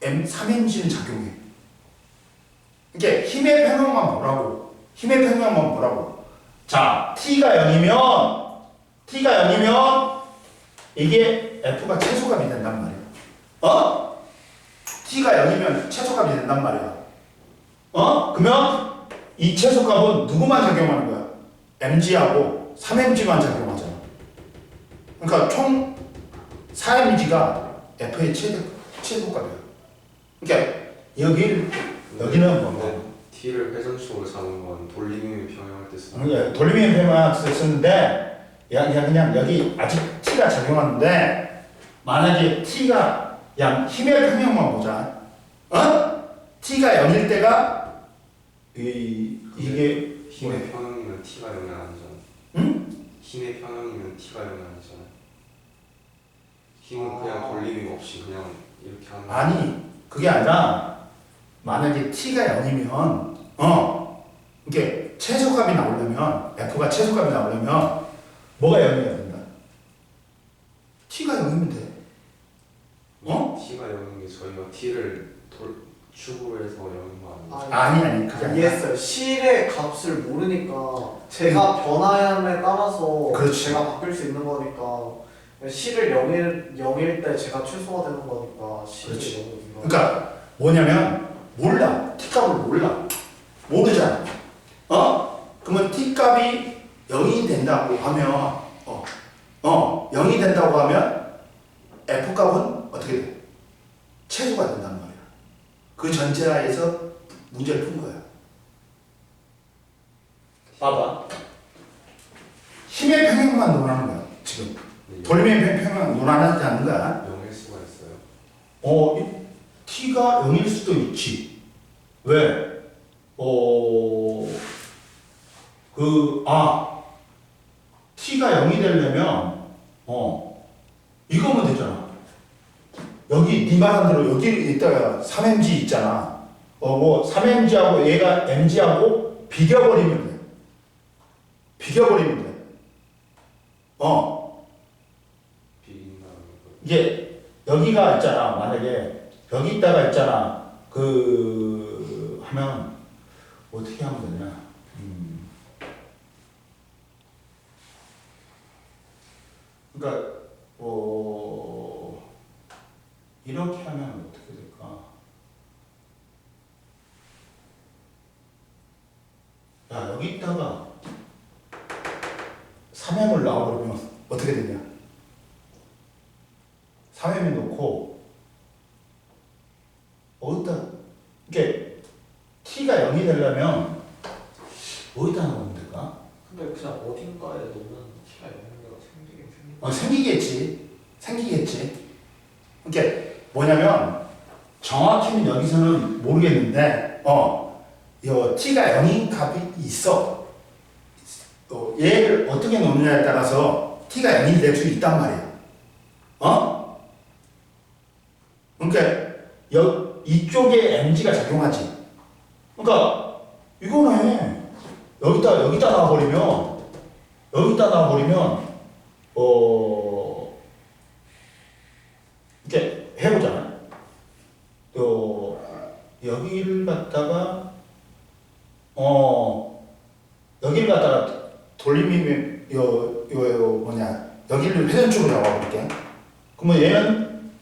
3Mg는 작용해. 이게 힘의 평형만 보라고. 힘의 평형만 보라고. 자, T가 0이면 이게 F가 최소값이 된단 말이야. T가 0이면 최소값이 된단 말이야. 그러면 이 최소값은 누구만 작용하는 거야? mg하고 3mg만 작용하잖아. 그러니까 총 4mg가 F의 최소값이야. 그러니까 여기는 뭐 T를 회전축으로 잡은 건 돌림의 평형할 때 쓰는 그러니까 돌림의 평형을 쓰는데 그냥 여기 아직 T가 작용하는데 만약에 T가 그냥 힘의 평형만 보자. T가 0일 때가 이게 힘의 평형이면 T가 0이 아니잖아. 응? 힘의 평형이면 T가 0이 아니잖아. 힘은 그냥 돌림이 없이 그냥 이렇게 하는 거야. 아니 그게 아니라 만약에 T가 0이면 이게 최소값이 나오려면 F가 최소값이 나오려면 뭐가 0이어야 된다? T가 0이면 돼. T가 0인 게 저희가 T를 축으로 해서 0인 거 아니에요? 아니 그게 아니라 이해했어요. 실의 값을 모르니까 제가 변화함에 따라서 그렇지. 제가 바뀔 수 있는 거니까 실을 0일 때 제가 최소화 되는 거니까 실이 그렇지. 0인 거. 그러니까 뭐냐면 몰라. T값을 몰라. 모르잖아. 그러면 T값이 0이 된다고 하면 0이 된다고 하면 F값은 어떻게 돼? 최소가 된단 말이야. 그 전제하에서 문제를 푼 거야. 봐봐. 힘의 평형만 논하는 거야. 지금 돌림의 평형 논하지 않는 거야. 0일 수가 있어요. T가 0일 수도 있지. 왜? T가 0이 되려면, 이거면 되잖아. 여기, 네 말한 대로 여기 있다가 3mg 있잖아. 3mg하고 얘가 mg하고 비겨버리면 돼. 비겨버리면 돼. 비긴다는 거. 이게, 여기가 있잖아. 만약에, 여기 있다가 있잖아. 하면, 어떻게 하면 되냐. 그러니까 이렇게 하면 어떻게 될까? 야 여기 있다가 3m을 나와버리면 어떻게 되냐? 3m을 놓고 어디다 이게 T가 0이 되려면 어디다 놓으면 될까? 근데 그냥 어딘가에 놓으면 티가 0이 생기긴 생겨. 생기겠지. 그러니까 뭐냐면 정확히는 여기서는 모르겠는데 요 T가 0인 값이 있어. 얘를 어떻게 놓느냐에 따라서 T가 0이 될 수 있단 말이야. 그러니까 이쪽에 mg가 작용하지. 그러니까 이거네. 여기다 놔버리면 이렇게 해보잖아. 여기를 갖다가 돌림이 여기를 회전축으로 잡아볼게. 그러면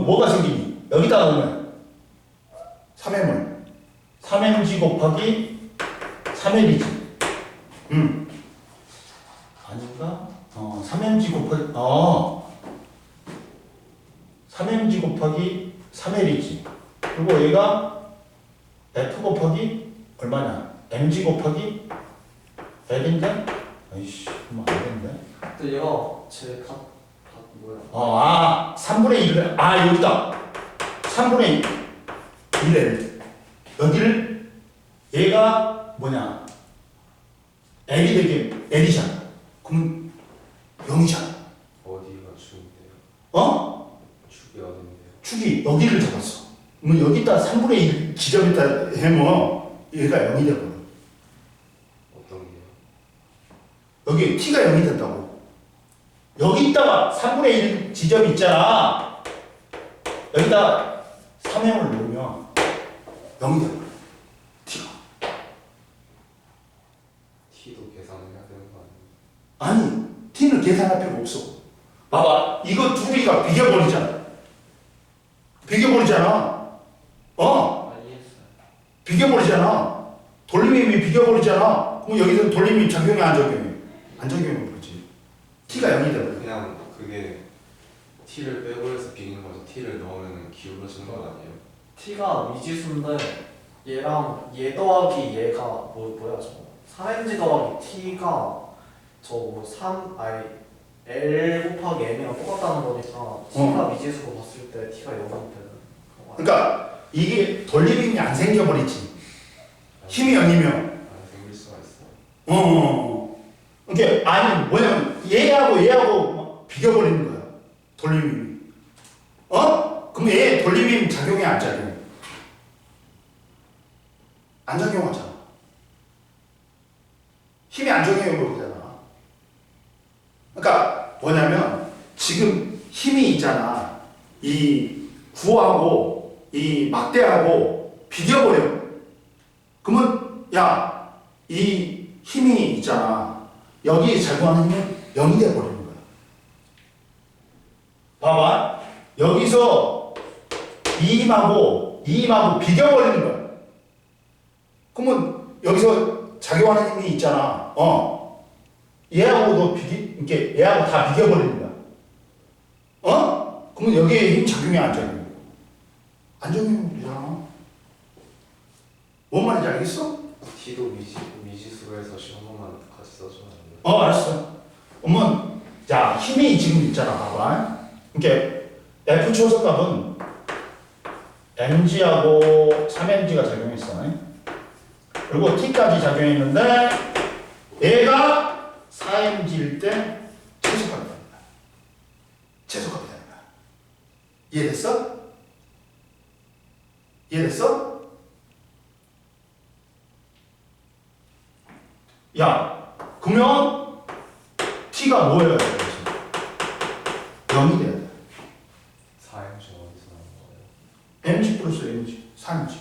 뭐가 생기니? 여기다 놓으면 3m을 3mg 곱하기 3m이지. 아닌가? 3mg 곱하기 3mg 곱하기 3L이지. 그리고 얘가 F 곱하기 얼마냐? mg 곱하기 L인데? 아이씨, 그러면 안 된대. 근데 얘가 제 뭐야? 3분의 1을, 여기다. 3분의 1L. 여기를, 얘가 뭐냐? L이 되게 L이잖아. 그럼 0이잖아. 어디가 축인데요? 축이 어딘데요? 축이 여기를 잡았어. 그러면 여기다 3분의 1 지점에다 해면 얘가 0이 되거든. 어떤 게요? 여기 t가 0이 된다고. 여기다가 3분의 1 지점이 있잖아. 여기다 3행을 놓으면 0이 되거든. t가. t도 계산을 해야 되는 거 아니에요? 아니, t는 계산할 필요 없어. 봐봐, 이거 둘이가 비겨버리잖아. 비겨버리잖아. 이해했어요. 비겨버리잖아. 돌림힘이 비겨버리잖아. 그럼 여기서 돌림힘 작용해, 안 작용해? 안 작용해 버리지. t가 0이 되버려. 그냥 그게 t를 빼고 해서 비긴 거죠. t를 넣으면 기울어지는 거 아니에요? t가 미지수인데 얘랑 얘 더하기 얘가 뭐야 저거 3mg 더하기 t가 저거 L 곱하기 m이랑 똑같다는 거니까 t가 미지수로 봤을 때 t가 0이 되는 그런 거 그러니까 이게 돌림힘이 안 생겨버리지. 힘이 0이면. 안 생길 수가 있어요. 그러니까 아니 뭐냐면 얘하고 막 비겨버리는 거야. 돌림힘이. 그럼 얘 돌림힘 작용해, 안 작용해? 안 작용하잖아. 힘이 안 작용해 버리잖아. 그러니까 뭐냐면 지금 힘이 있잖아. 이 구하고 이 막대하고 비겨버려. 그러면 야, 이 힘이 있잖아. 여기에 작용하는 힘은 0이 돼버리는 거야. 봐봐. 여기서 이 힘하고 비겨버리는 거야. 그러면 여기서 작용하는 힘이 있잖아. 얘하고도 이렇게 얘하고 다 비겨버리는 거야. 그러면 여기에 힘 작용이 안 작용해? 안 작용하면 되잖아. 뭔 말인지 알겠어? t도 미지수로 해서 시험 한번 같이 써주면 안 돼요? 알았어. 그러면 자, 힘이 지금 있잖아. 봐봐. 이렇게 F 초석값은 mg하고 3mg가 작용했어. 그리고 t까지 작용했는데 얘가 4mg일 때 최소값이 되는 거야. 최소값이 되는 거야. 이해됐어? 이해됐어? 야, 그러면 t가 뭐예요? 0이 돼야 돼. 4mg 어디서 나온 거예요? mg 플러스 mg, 3mg.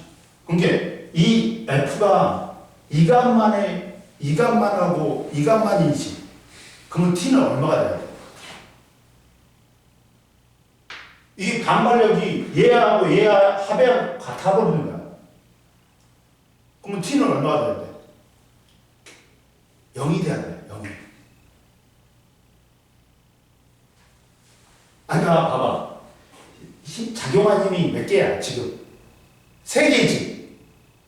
그러니까 이 f가 이값만 하고 이값만이지. 그러면 t는 얼마가 돼야 돼? 이 반발력이 얘하고 얘 합에 같아 버리는 거야. 그러면 t는 얼마가 돼야 돼? 0이 돼야 돼. 0이. 아니, 봐봐. 작용한 힘이 몇 개야, 지금? 3개지.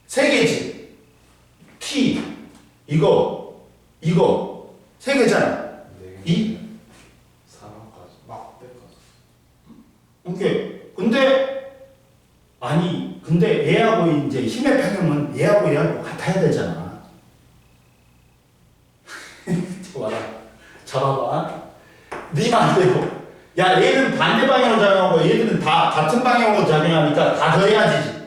3개지. T, 이거, 3개잖아. 이? 3화까지 막대까지. 근데 얘하고 이제 힘의 평형은 얘하고 같아야 되잖아. 봐라. 잡아봐. 니만 안 되고. 야, 얘는 반대 방향으로 작용하고 얘들은 다 같은 방향으로 작용하니까 다 더해야지.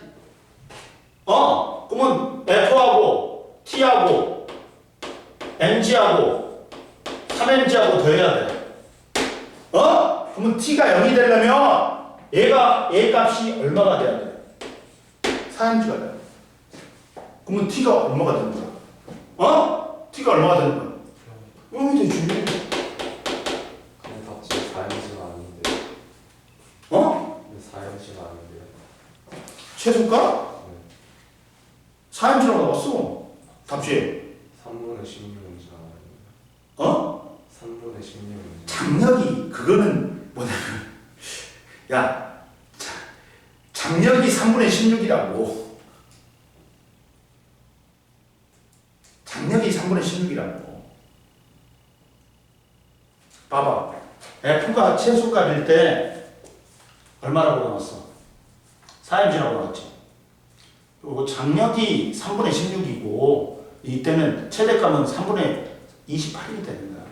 그러면 F하고 T하고 mg하고 3mg하고 더해야 돼. 그러면 T가 0이 되려면 얘 값이 얼마가 돼야 돼? 4mg가 돼. 그러면 T가 얼마가 되는 거야? T가 얼마가 되는 거야? 0이 되지. 근데 답지 4mg가 아닌데 근데 4mg가 아닌데요? 최소값? 네. 4mg라고 나왔어. 답지에. 3분의 16mg가 아닌데 3분의 16 16. 장력이 그거는 뭐냐면 야 장력이 3분의 16이라고. 장력이 3분의 16이라고. 봐봐. F가 최소값일 때 얼마라고 나왔어? 4mg라고 나왔지. 그리고 장력이 3분의 16이고 이때는 최대값은 3분의 28이 되는 거야.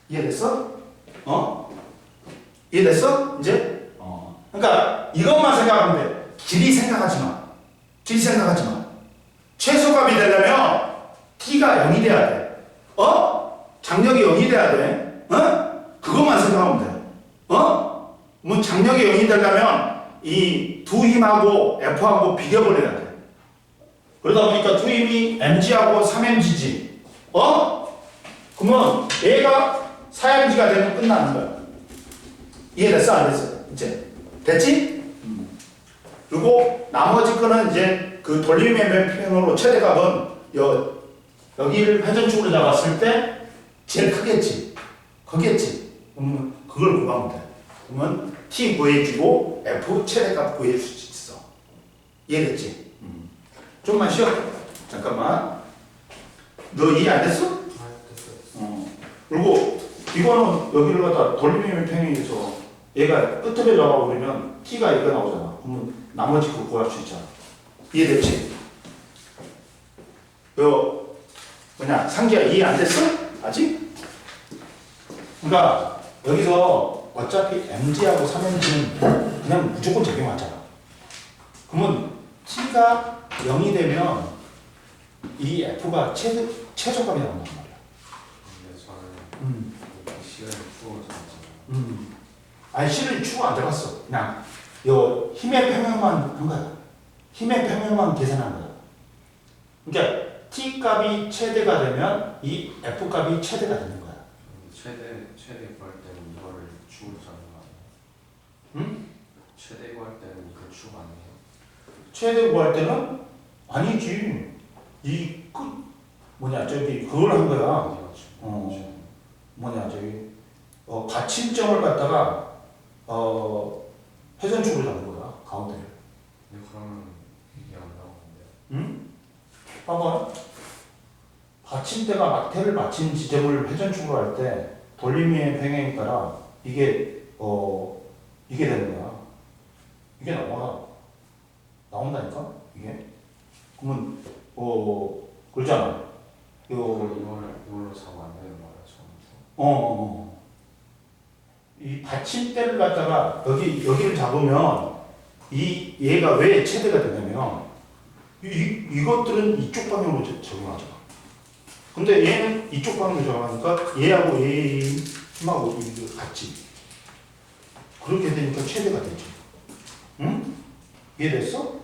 이해됐어? 이해됐어? 이제? 그러니까 이것만 생각하면 돼. 길이 생각하지 마. 길이 생각하지 마. 최소값이 되려면 t가 0이 돼야 돼. 장력이 0이 돼야 돼. 그것만 생각하면 돼. 뭐 장력이 0이 되려면 이 두 힘하고 F하고 비벼버려야 돼. 그러다 보니까 두 힘이 mg하고 3mg지. 그러면 얘가 4mg가 되면 끝나는 거야. 이해됐어? 안 됐어? 이제 됐지? 그리고 나머지 거는 이제 그 돌림의 표현으로 최대값은 여기를 회전축으로 잡았을 때 제일 크겠지. 거겠지. 그걸 구하면 돼. 그러면 t 구해주고 f 최대값 구해줄 수 있어. 이해됐지? 좀만 쉬어. 잠깐만. 너 이해 안 됐어? 됐어요. 그리고 이거는 여기를 갖다 돌림의 평행에서 얘가 끝으로 잡아버리면 t가 이거 나오잖아. 그러면 나머지 그거 구할 수 있잖아. 이해됐지? 상기야 이해 안 됐어? 아직? 그러니까 여기서 어차피 mg하고 3mg는 그냥 무조건 적용하잖아. 그러면 t가 0이 되면 이 f가 최소값이 나온단 말이야. 근데 저는 시간을 추워서 아니 실을 추구 안 들어갔어. 그냥 요 힘의 평형만 한 거야. 힘의 평형만 계산한 거야. 그러니까 t 값이 최대가 되면 이 f 값이 최대가 되는 거야. 최대 구할 때는 이거를 축으로 잡는 거 아니에요? 응? 최대 구할 때는 이거 축 아니에요? 최대 구할 때는 아니지. 이 끝 저기 그걸 한 거야. 받침점을 갖다가 회전축으로 잡는 거야. 가운데를. 근데 그러면 이게 안 나오는데. 응? 봐봐. 받침대가 막대를 받친 지점을 회전축으로 할 때 돌림의 평행에 따라 이게 되는 거야. 이게 나온다니까 이게. 그러면 그러잖아. 이걸로 잡으면 안 되는 거예요, 처음부터. 이 받침대를 갖다가 여기를 잡으면 얘가 왜 최대가 되냐면 이것들은 이쪽 방향으로 적용하잖아. 근데 얘는 이쪽 방향으로 적용하니까 얘하고 얘의 힘하고 이게 같지. 그렇게 되니까 최대가 되지. 응? 이해됐어?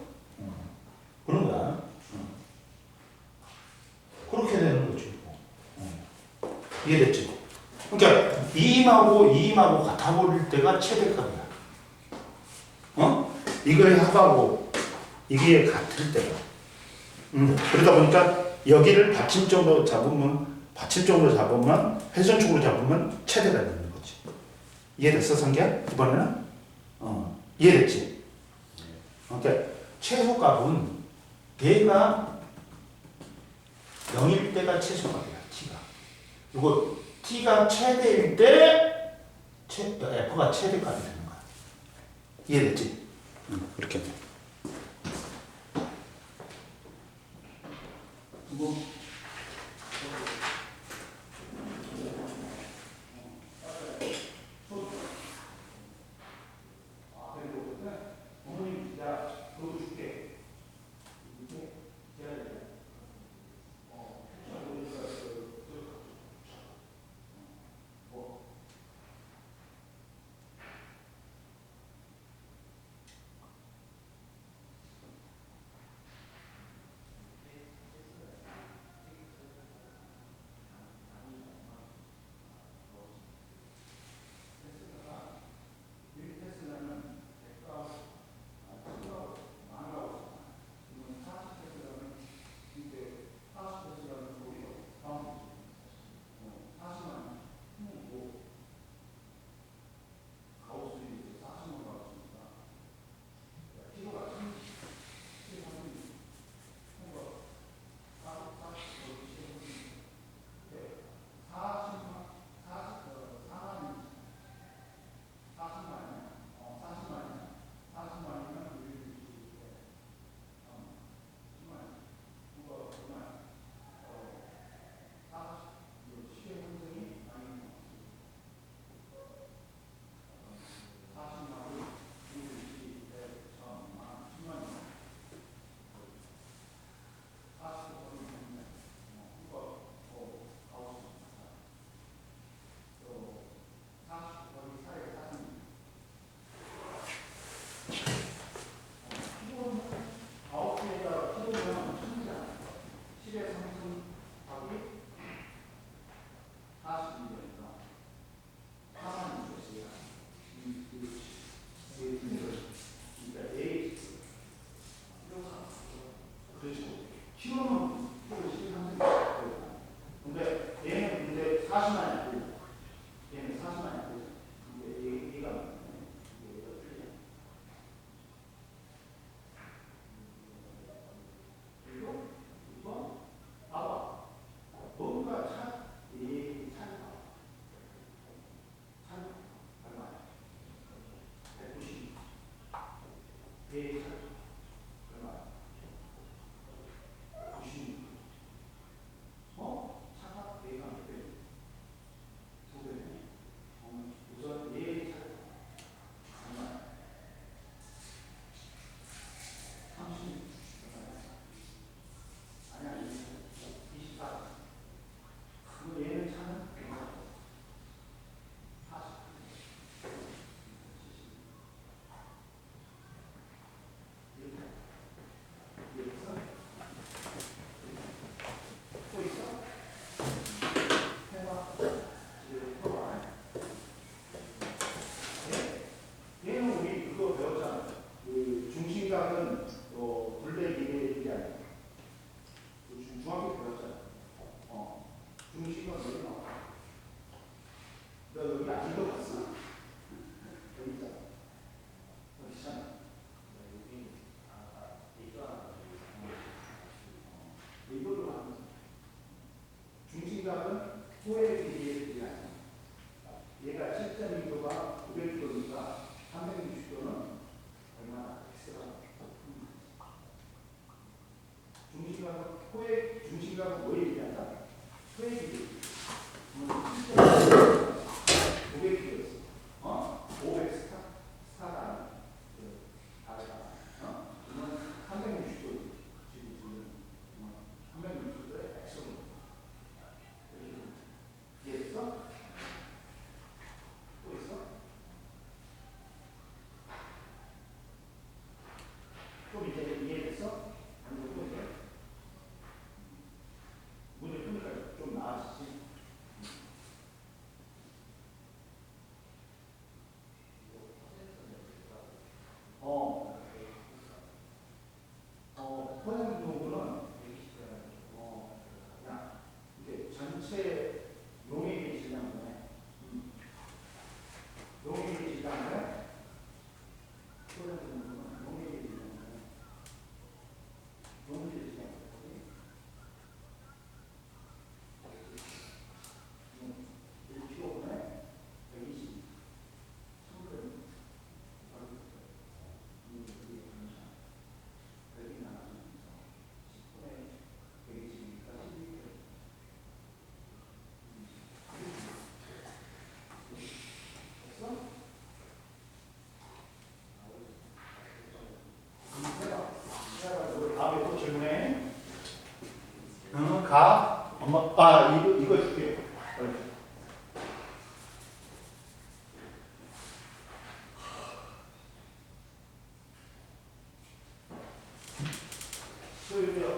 그런 거야. 그렇게 되는 거지. 이해됐지? 그러니까 이 힘하고 같아 버릴 때가 최대값이야. 이거의 합하고 이게 같을 때가. 그러다 보니까 여기를 받침쪽으로 잡으면 회전축으로 잡으면 최대가 되는 거지. 이해됐어, 상기야? 이번에는? 이해됐지? 그러니까 최소값은 얘가 0일 때가 최소값이야, t가. 그리고 t가 최대일 때 f가 최대값이 되는 거야. 이해됐지? 그렇게. 얘의 차례. 얼마? 96. 차가 A가 몇 배? 2배네. 우선 얘의 차례. 얼마? 36. 아니야, 24. 그럼 얘는 차는 얼마? 40. 이해했어? 또 있어? 해봐. 이제 해봐. 얘는 우리 그거 배웠잖아. 그 중심각은 둘레 기계의 아니야. 중학교 배웠잖아. 중심각 여기 나와. 너 여기 안 읽어봤어? 여기 있잖아. 여기 있잖아. 이걸로 하면 중심각은 호의 기계의 아니야. 얘가 7.2도가 900도니까 360도는 얼마나 X가 중심각은 중심각은 뭐에 얘기한다? 호의 기계. 900kg였어. 500 스타가 다르다. 그러면 360도 지금 360도에 X로 이해했어? 또 있어? 좀 이제 이해됐어? 아니면 또 이제 문을 푸니까 좀 나아지지? 포장 도구는 그냥 이게 전체 용액이 질량분에 용액이 질량분에 포장 도구는 용액이 질량분에 용액이 질량분에 1kg분에 120 10g 여기 나가면 10분의 120이니까 12kg. 됐어? 해봐. 다음에 또 질문해. 가. 엄마, 이거 줄게.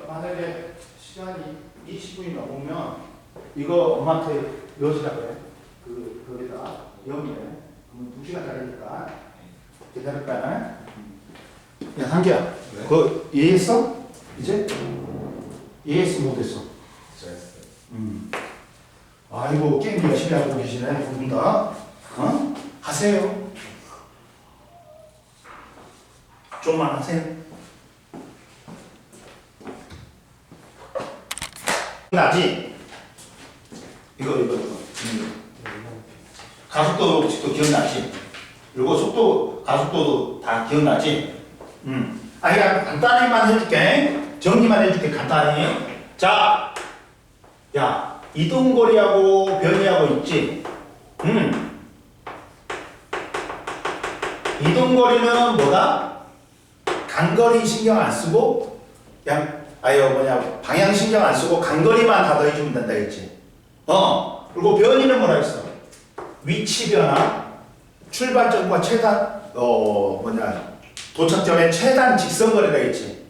만약에 시간이 20분이 넘으면 이거 엄마한테 여시라 그래. 거기다 영이래. 그러면 2시간짜리니까 기다릴까? 야, 상기야. 네? 그거 이해했어? 이제? 이해했어, 못했어? 잘했어요. 아이고, 게임 열심히 하고 계시네, 두 분 다. 하세요. 좀만 하세요. 나지? 이거. 가속도 기억나지? 그리고 속도, 가속도도 다 기억나지? 그냥 간단히만 해줄게. 정리만 해줄게, 간단히. 자, 야, 이동거리하고 변이하고 있지? 이동거리는 뭐다? 간거리 신경 안 쓰고, 그냥, 방향 신경 안 쓰고 간거리만 다 더해주면 된다 했지? 그리고 변이는 뭐라 했어? 위치 변화, 출발점과 도착점의 최단 직선거리가 있지.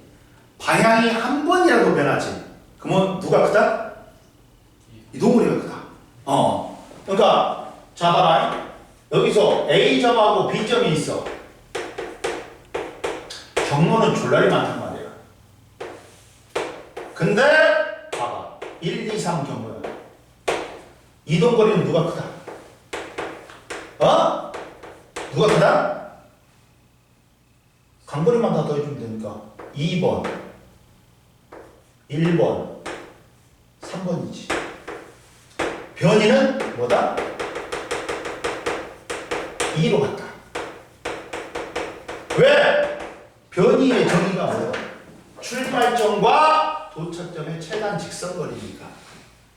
방향이 한 번이라도 변하지. 그러면 누가 크다? 이동거리가 크다. 그러니까 자 봐라. 여기서 A점하고 B점이 있어. 경로는 줄날이 많단 말이야. 근데 봐봐. 1, 2, 3 경로야. 이동거리는 누가 크다? 누가 크다? 간거리만 다 더해주면 되니까 2번, 1번, 3번이지. 변이는 뭐다? 2로 갔다. 왜? 변이의 정의가 뭐예요? 출발점과 도착점의 최단 직선거리니까.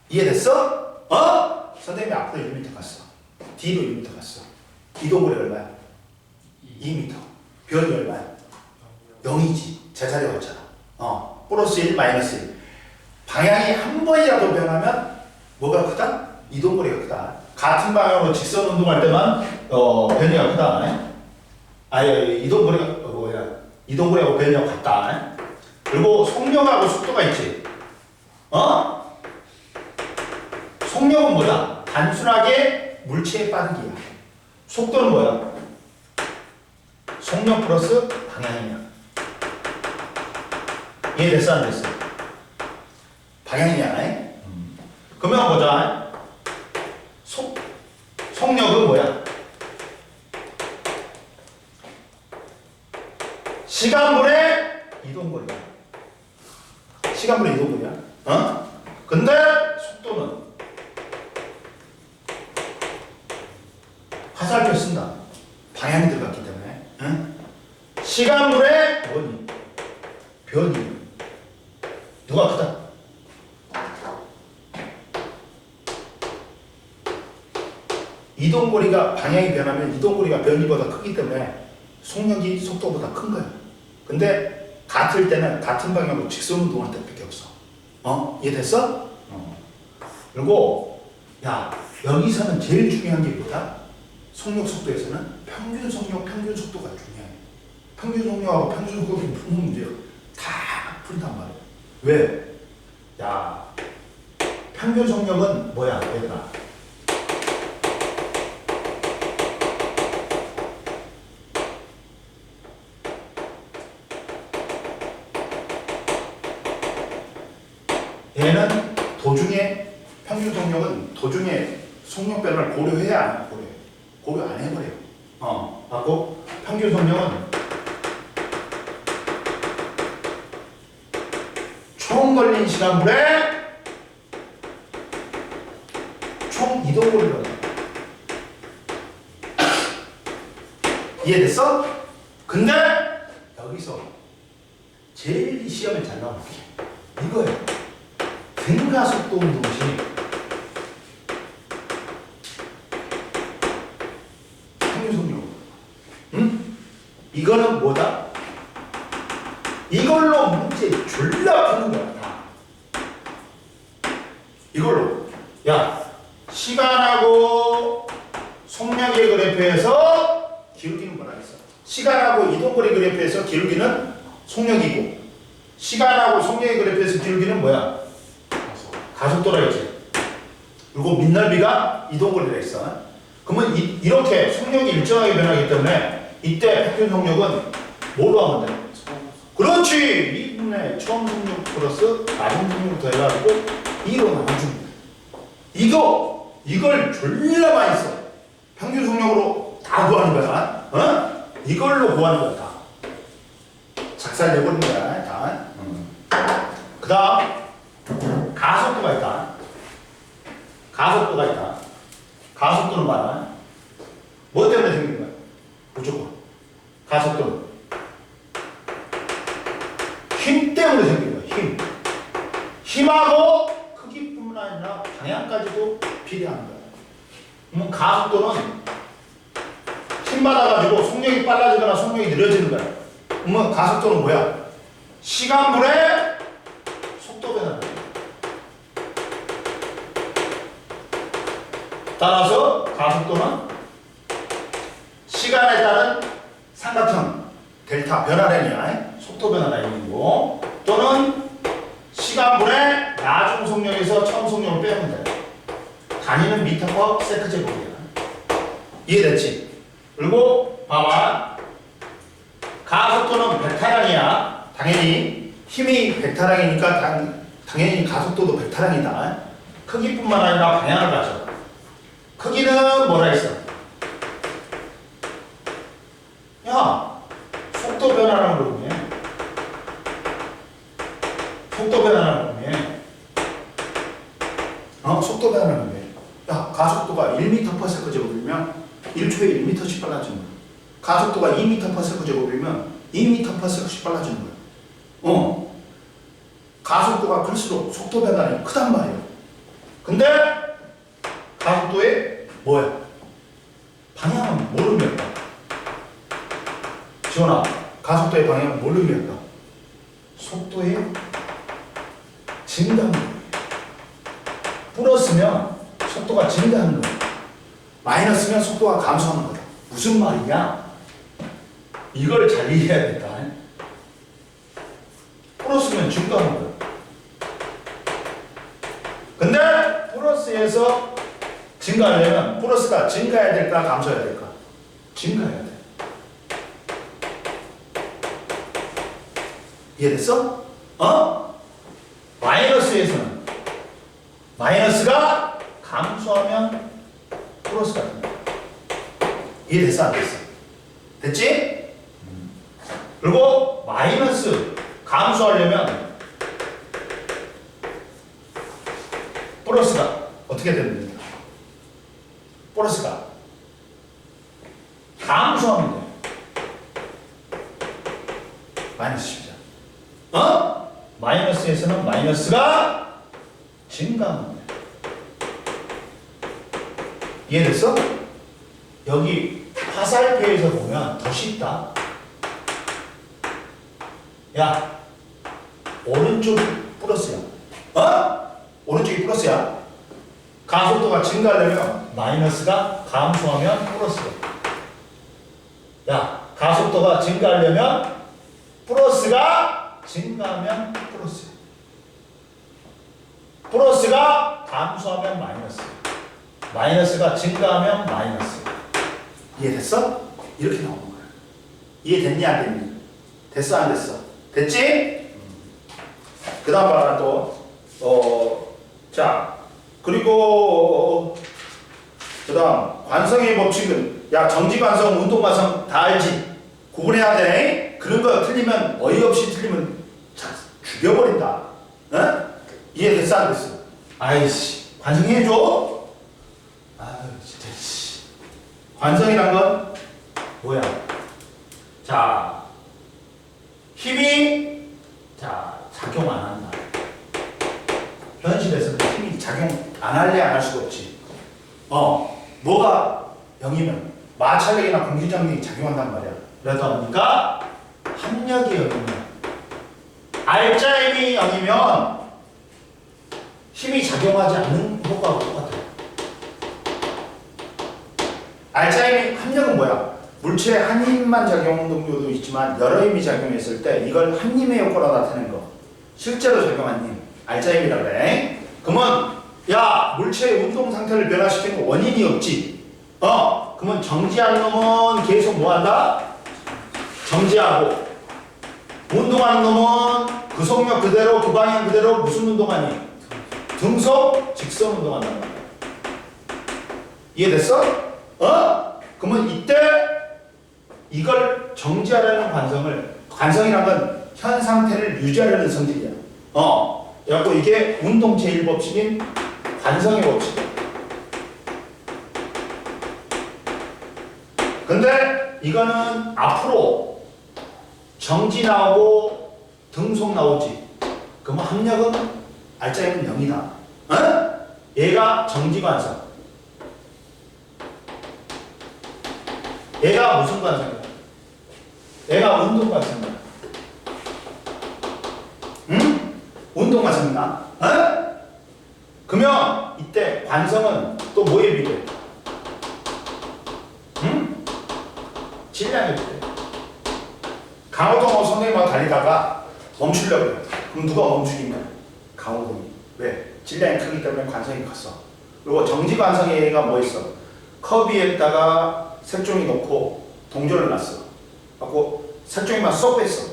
이해됐어? 선생님이 앞으로 1m 갔어. 뒤로 1m 갔어. 이동거리 얼마야? 2m. 변이 얼마야? 0이지. 제자리 왔잖아. 플러스 1, 마이너스 1. 방향이 한 번이라도 변하면 뭐가 크다? 이동거리가 크다. 같은 방향으로 직선 운동할 때만 변이가 크다. 아예 이동거리하고 변이하고 같다. 그리고 속력하고 속도가 있지. 속력은 뭐야? 단순하게 물체의 빠르기야. 속도는 뭐야? 속력 플러스 방향이야. 이해됐어 안 됐어? 방향이야. 그러면 보자. 속력은 뭐야? 시간분의 이동거리야. 시간분의 이동거리야. 근데 속도는 화살표 쓴다. 방향이 들어갔기 때문에. 시간분의 변이. 누가 크다? 이동거리가 방향이 변하면 이동거리가 변이보다 크기 때문에 속력이 속도보다 큰 거야. 근데 같을 때는 같은 방향으로 직선 운동할 때밖에 없어. 이해됐어? 그리고 여기서는 제일 중요한 게 뭐다? 속력 속도에서는 평균 속력, 평균 속도가 중요해. 평균 속력하고 평균 속도는 푸는 문제요. 다 푼단 말이야. 왜? 평균 속력은 뭐야? 얘들아. 얘는 도중에 평균 속력은 도중에 속력 변화를 고려해야 안 해. 고려 안 해버려요. 맞고 평균 속력은 총 걸린 시간분의 총 이동거리라고. 이해됐어? 근데 여기서 제일 이 시험에 잘 나오는 게 이거예요. 등가속도 운동시 평균 속력. 이거는 뭐다? 이걸로 문제 졸라 푸는 거야. 이걸로. 시간하고 속력의 그래프에서 기울기는 뭐라 했어? 시간하고 이동거리 그래프에서 기울기는 속력이고, 시간하고 속력의 그래프에서 기울기는 뭐야? 가속도라 했지. 그리고 민넓이가 이동거리라 했어. 그러면 이렇게 속력이 일정하게 변하기 때문에 이때 평균 속력은 뭘로 하면 돼? 그렇지! 2분의 처음 속력 플러스 마지막 속력을 더해가지고 2로 나눠주면 돼. 이걸 졸라 많이 써. 평균 속력으로 다 구하는 거야. 이걸로 구하는 거야, 다. 작살 내버리는 거야, 다. 그 다음, 가속도가 있다. 가속도는 뭐야? 뭐 때문에 생긴 거야? 무조건. 가속도는 힘 때문에 생긴 거야, 힘. 힘하고 크기뿐만 아니라 방향까지도 비례하는 거야. 그러면 가속도는 힘 받아가지고 속력이 빨라지거나 속력이 느려지는 거야. 그러면 가속도는 뭐야? 시간분의 속도 변화다. 따라서 가속도는 시간에 따른 삼각형 델타 변화량이야. 속도 변화량이고, 또는 시간분의 나중 속력에서 처음 속력을 빼면 돼. 단위는 미터 퍼 세크 제곱이야. 이해됐지? 그리고 봐봐. 가속도는 벡터량이야. 당연히 힘이 벡터량이니까 당연히 가속도도 벡터량이다. 크기뿐만 아니라 방향을 가져. 크기는 뭐라 했어? 속도 변화라는 거네. 속도 변화라는 거네. 속도 변화라는 거네. 가속도가 1m/s 제곱이면 1초에 1m씩 빨라지는 거야. 가속도가 2m/s 제곱이면 2m/s씩 빨라지는 거예요. 가속도가 클수록 속도 변화는 크단 말이에요. 근데 가속도에 뭐야? 방향은 모르면 지원아, 가속도의 방향은 모르면 속도의 증가합니다. 플러스면 속도가 증가하는 거예요. 마이너스면 속도가 감소하는 거다. 무슨 말이냐? 이걸 잘 이해해야 된다. 플러스면 증가하는 거예요. 근데 플러스에서 증가하려면 플러스가 증가해야 될까 감소해야 될까? 증가해야 돼. 이해됐어? 마이너스에서는 마이너스가 감소하면 플러스가 된다. 이해됐어 안 됐어? 됐지? 그리고 마이너스 감소하려면 플러스가 어떻게 됩니까? 플러스가 감소하면 돼. 마이너스 10이잖아. 마이너스에서는 마이너스가 증가하면 돼. 이해됐어? 여기 화살표에서 보면 더 쉽다. 야, 오른쪽이 플러스야. 오른쪽이 플러스야. 가속도가 증가하려면 마이너스가 감소하면 플러스야. 야, 가속도가 증가하려면 플러스가 증가하면 플러스야. 플러스가 감소하면 마이너스. 마이너스가 증가하면 마이너스. 이해됐어? 이렇게 나오는 거야. 이해됐니 안 됐니? 됐어 안 됐어? 됐지? 그 다음 봐라 또. 자, 그리고 그 다음 관성의 법칙은, 야, 정지관성, 운동관성 다 알지? 구분해야 돼. 그런 거 틀리면, 어이없이 틀리면 죽여버린다. 이해됐어 안 됐어? 아이씨, 관성해줘? 아유 진짜 씨. 관성이란 건 뭐야? 자, 힘이 작용 안 한다. 현실에서는 힘이 작용 안 할래 안 할 수가 없지. 뭐가 0이면 마찰력이나 공기장력이 작용한단 말이야. 그래서 뭡니까? 합력이 0이면, 알짜임이 0이면 힘이 작용하지 않는 효과가 똑같아요. 알짜임이 합력은 뭐야? 물체에 한 힘만 작용하는 경우도 있지만 여러 힘이 작용했을 때 이걸 한 힘의 효과로 나타내는 거, 실제로 작용한 힘, 알짜임이라고 그래. 그러면 야, 물체의 운동 상태를 변화시키는 원인이 없지. 그러면 정지하는 놈은 계속 뭐한다? 정지하고, 운동하는 놈은 그 속력 그대로, 그 방향 그대로 무슨 운동하니? 등속, 직선 운동한단 말이야. 이해됐어? 그러면 이때 이걸 정지하려는 관성이란 건 현 상태를 유지하려는 성질이야. 그래갖고 이게 운동 제1법칙인 관성의 법칙이야. 근데 이거는 앞으로 정지 나오고 등속 나오지. 그러면 합력은 알짜임은 0이다. 얘가 정지 관성. 얘가 무슨 관성이야? 얘가 운동 관성이야. 응? 운동 관성이나? 그러면 이때 관성은 또 뭐에 비례해? 응? 질량에 비례해. 강호동하고 선생님하고 달리다가 멈추려고 해. 그럼 누가 멈추겠냐? 강호동이. 왜? 질량이 크기 때문에 관성이 컸어. 그리고 정지 관성의 얘가 뭐 있어? 컵 위에다가 색종이 놓고 동전을 놨어. 갖고 색종이만 쏙 뺐어.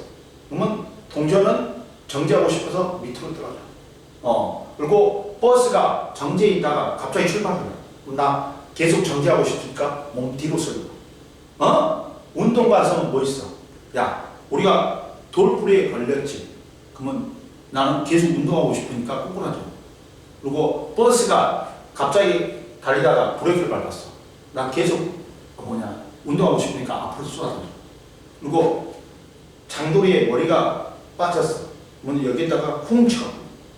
그러면 동전은 정지하고 싶어서 밑으로 들어가. 그리고 버스가 정지해 있다가 갑자기 출발을 해. 그럼 나 계속 정지하고 싶으니까 몸 뒤로 쓸고. 운동 관성은 뭐 있어? 야, 우리가 돌부리에 걸렸지. 그러면 나는 계속 운동하고 싶으니까 꼬꾸라져. 그리고 버스가 갑자기 달리다가 브레이크를 밟았어. 나 계속 운동하고 싶으니까 앞으로 쏟아져. 그리고 장도리에 머리가 빠졌어. 그러면 여기다가 훔쳐.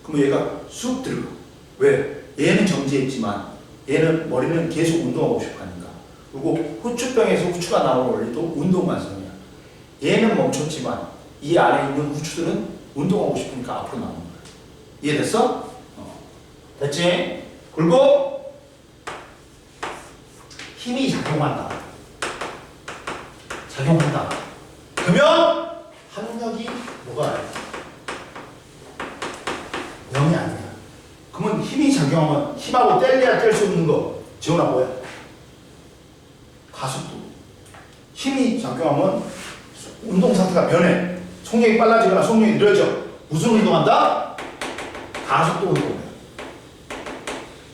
그러면 얘가 쑥 들어가. 왜? 얘는 정지했지만 얘는 머리는 계속 운동하고 싶어 하니까. 그리고 후추병에서 후추가 나오는 원리도 운동관성이야. 얘는 멈췄지만 이 안에 있는 후추들은 운동하고 싶으니까 앞으로 나오는 거야. 이해됐어? 됐지? 그리고 힘이 작용한다. 작용한다. 그러면 학력이 뭐가 0이 아니야. 그러면 힘이 작용하면 힘하고 뗄래야 뗄 수 없는 거 지원아 뭐야? 가속도. 힘이 작용하면 운동 상태가 변해. 속력이 빨라지거나 속력이 느려져. 무슨 운동한다? 가속도 운동이야.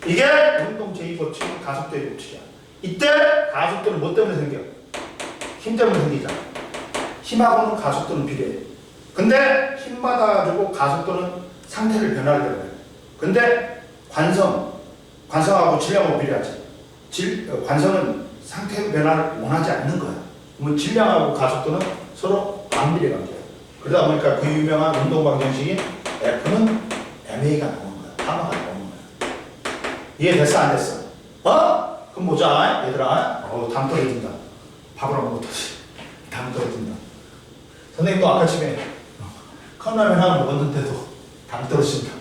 이게 운동 제2법칙, 가속도의 법칙이야. 이때 가속도는 뭐 때문에 생겨? 힘 때문에 생기잖아. 힘하고는 가속도는 비례해. 근데 힘 받아가지고 가속도는 상태를 변화를 해요. 근데 관성하고 질량하고 비례하지. 관성은 상태 변화를 원하지 않는 거야. 그러면 질량하고 가속도는 서로 반비례 관계야. 그러다 보니까 그 유명한 운동 방정식인 F는 MA가 나오는 거야. 파마가 나오는 거야. 이해됐어 안 됐어? 그럼 보자 얘들아. 담 떨어진다. 밥을 안 먹었다지. 담 떨어진다. 선생님도 아까 집에 컵라면 하나 먹었는데도 담 떨어진다.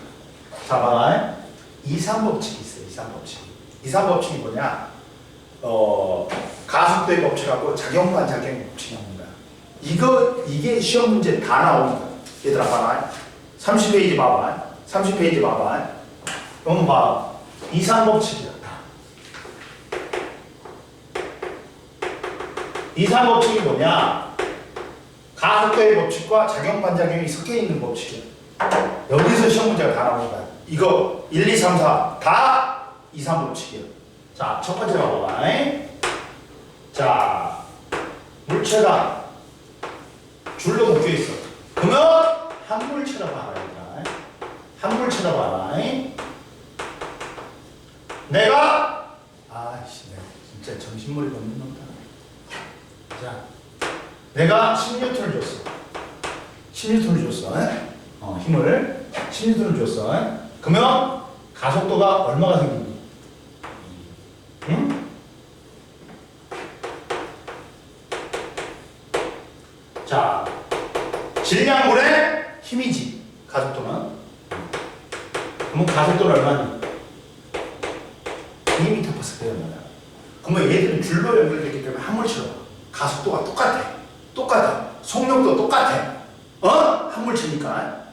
자 봐라. 이산법칙이 있어요. 이산법칙이 뭐냐? 가속도의 법칙하고 작용반작용의 법칙이 나오는 거야. 이게 시험 문제 다 나오는 거야. 얘들아 봐라. 30페이지 봐봐. 30페이지 봐봐. 그럼 봐. 이산법칙이야. 이산법칙이 뭐냐? 가속도의 법칙과 작용반작용이 섞여 있는 법칙이야. 여기서 시험 문제가 다 나오는 거야. 이거 1, 2, 3, 4 다 이산법칙이야. 자, 첫 번째 봐봐. 자, 물체가 줄로 묶여 있어. 그러면 한 물체라고 알아야 돼. 한 물체라고 알아. 내가 진짜 정신머리 없는 놈다. 자, 내가 10N을 줬어. 10N을 줬어. 힘을 10N을 줬어. 그러면 가속도가 얼마가 생기니? 응? 자, 질량분의 힘이지. 가속도는. 그러면 가속도는 얼마니? 2m/s야. 그러면 얘들은 줄로 연결되기 때문에 한 물체로 가속도가 똑같아. 속력도 똑같아. 한 물체니까.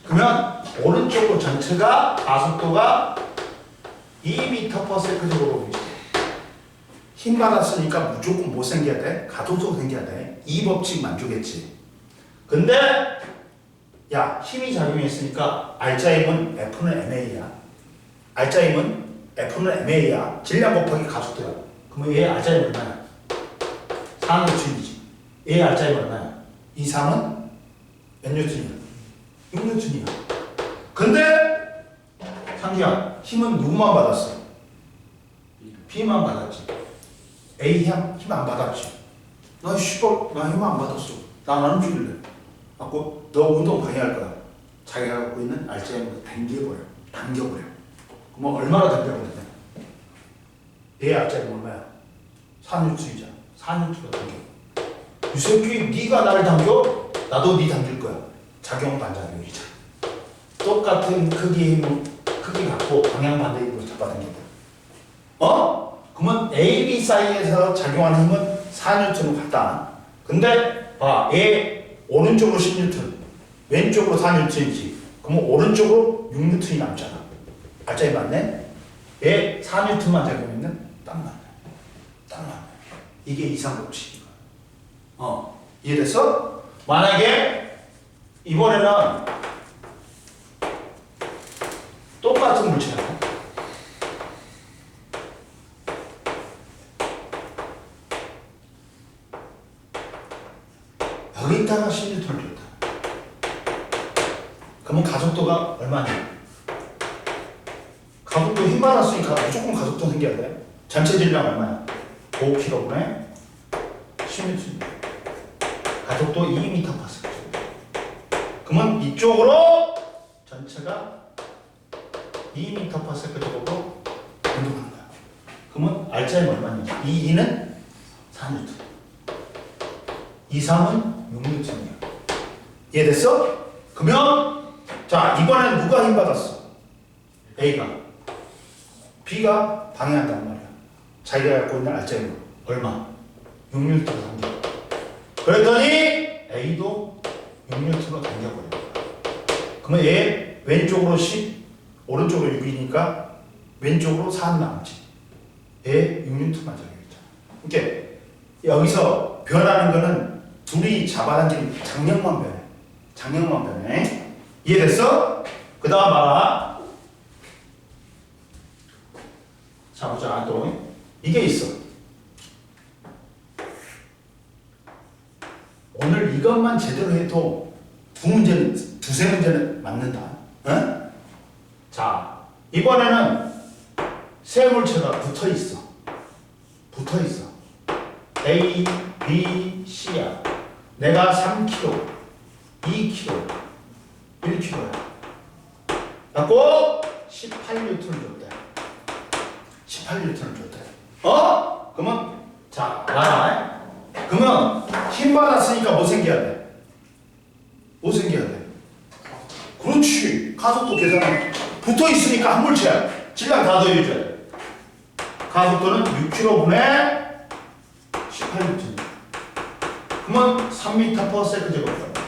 그러면 오른쪽으로 전체가 가속도가 2m/s 정도로 보이죠. 힘 받았으니까 무조건 뭐 생겨야 돼? 가속도 생겨야 돼. 이 법칙 만족했지. 근데 야, 힘이 작용했으니까 알짜 힘은 F는 MA야. 알짜 힘은 F는 MA야. 질량 곱하기 가속도야. 그러면 얘 알짜 힘 얼마야? 4N이지. 얘 알짜 힘 얼마야? 2, 3은 몇 뉴턴이야? 6뉴턴이야. 근데 상기야, 힘은 누구만 받았어? B만 받았지. A 힘 안 받았지. 나 힘 안 받았어. 나는 죽일래. 갖고 너 운동 방해할 거야. 자기가 갖고 있는 알츠하이머를 당겨버려. 그럼 얼마나 당겨버려? 얘 알츠하이머 얼마야? 4뉴턴이잖아. 4뉴턴을 당겨. 이 새끼 네가 나를 당겨? 나도 네 당길 거야. 작용 반작용이잖아. 똑같은 크기 힘을 크기 갖고 방향 반대 힘으로 잡아당겨. 그러면 A, B 사이에서 작용하는 힘은 4뉴턴으로 같다. 근데 봐, 얘 오른쪽으로 10뉴턴, 왼쪽으로 4뉴턴이지. 그러면 오른쪽으로 6뉴턴이 남잖아. 알짜이 맞네? 얘 4뉴턴만 작용했는 딱 맞네. 이게 이산법칙이야. 이해됐어? 만약에 이번에는 똑같은 물체야. 여기다가 10N을 줬다. 그러면 가속도가 얼마냐? 가속도 힘 받았으니까 무조건 가속도 생겨야 돼. 전체 질량 얼마야? 5kg분의 10m. 가속도 2m/s. 그러면 이쪽으로 전체가 2m/s 정도 운동하는 거야. 그러면 알짜는 얼마냐? 이 2는 4N. 이 3은 6N이야. 이해됐어? 그러면 자 이번엔 누가 힘 받았어? A가. B가 방해한단 말이야. 자기가 갖고 있는 알짜는 얼마? 6N을 당겨. 그랬더니 A도 6N으로 당겨버려. 그러면 얘 왼쪽으로 10, 오른쪽으로 6이니까 왼쪽으로 4는 남지. 얘 6N만 적용했잖아. 이렇게 여기서 변하는 거는 둘이 잡아당기는 장력만 변해. 장력만 변해. 이해됐어? 그 다음 봐라. 자 보자 또 이게 있어. 오늘 이것만 제대로 해도 두세 문제는 맞는다. 응? 자, 이번에는 세 물체가 붙어 있어. 붙어 있어. A, B, C야. 내가 3kg, 2kg, 1kg야. 갖고 18N을 줬대. 18N을 줬대. 그러면 자, 봐라. 그러면 힘 받았으니까 뭐 생겨야 돼? 뭐 생겨야 돼? 그렇지. 가속도 계산은 붙어 있으니까 한 물체야. 질량 다 더해줘야 돼. 가속도는 6kg분의 18N. 그러면 3m/s 제곱이다.